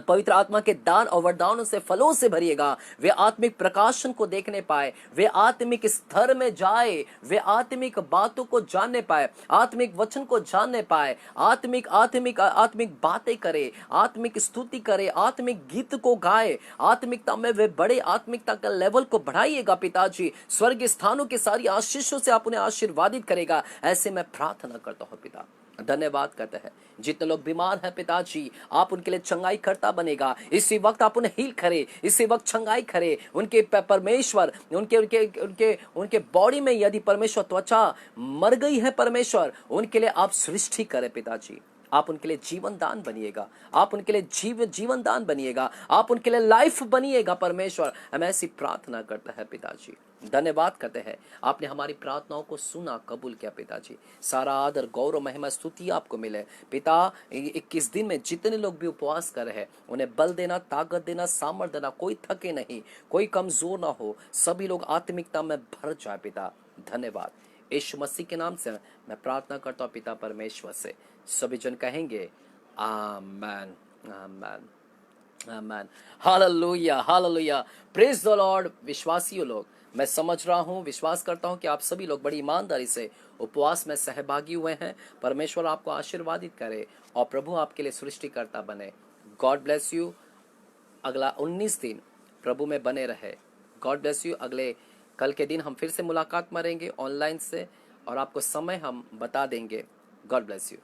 पवित्र आत्मा के दान और वरदानों से, फलों से भरिएगा। वे आत्मिक प्रकाशन को देखने पाए, वे आत्मिक स्तर में जाए, वे आत्मिक बातों को जानने पाए, आत्मिक वचन को जानने पाए, आत्मिक आत्मिक आत्मिक बातें करे, आत्मिक स्तुति करे, आत्मिक गीत को गाए, आत्मिकता में वे बड़े, आत्मिकता का लेवल को बढ़ाइएगा पिताजी। स्वर्गीय स्थानों की सारी आशीषों से आप उन्हें आशीर्वादित करेगा, ऐसे मैं प्रार्थना करता हूँ पिता। धन्यवाद करते हैं। जितने लोग बीमार हैं पिताजी, आप उनके लिए चंगाई करता बनेगा। इसी वक्त आप उन्हें हील करे, इसी वक्त चंगाई करे। उनके परमेश्वर, उनके उनके उनके उनके बॉडी में यदि परमेश्वर त्वचा मर गई है परमेश्वर, उनके लिए आप सृष्टि करें पिताजी। आप उनके लिए जीवन दान बनिएगा, आप उनके लिए जीवन दान बनिएगा, आप उनके लिए लाइफ बनिएगा परमेश्वर। हम ऐसी प्रार्थना करते हैं पिताजी। धन्यवाद करते हैं, आपने हमारी प्रार्थनाओं को सुना, कबूल किया पिताजी। सारा आदर, गौरव, महिमा, स्तुति आपको मिले पिता। 21 दिन में जितने लोग भी उपवास कर रहे हैं, उन्हें बल देना, ताकत देना, सामर्थ देना, कोई थके नहीं, कोई कमजोर ना हो, सभी लोग आत्मिकता में भर जाए पिता। धन्यवाद। यीशु मसीह के नाम से मैं प्रार्थना करता हूँ पिता परमेश्वर से। सभी जन कहेंगे amen, amen, amen. Hallelujah, hallelujah, praise the Lord. विश्वासियों लोग, मैं समझ रहा हूँ, विश्वास करता हूँ कि आप सभी लोग बड़ी ईमानदारी से उपवास में सहभागी हुए हैं। परमेश्वर आपको आशीर्वादित करे और प्रभु आपके लिए सृष्टिकर्ता बने। God bless you. अगला 19 दिन प्रभु में बने रहे। God bless you. अगले कल के दिन हम फिर से मुलाकात करेंगे ऑनलाइन से, और आपको समय हम बता देंगे। God bless you.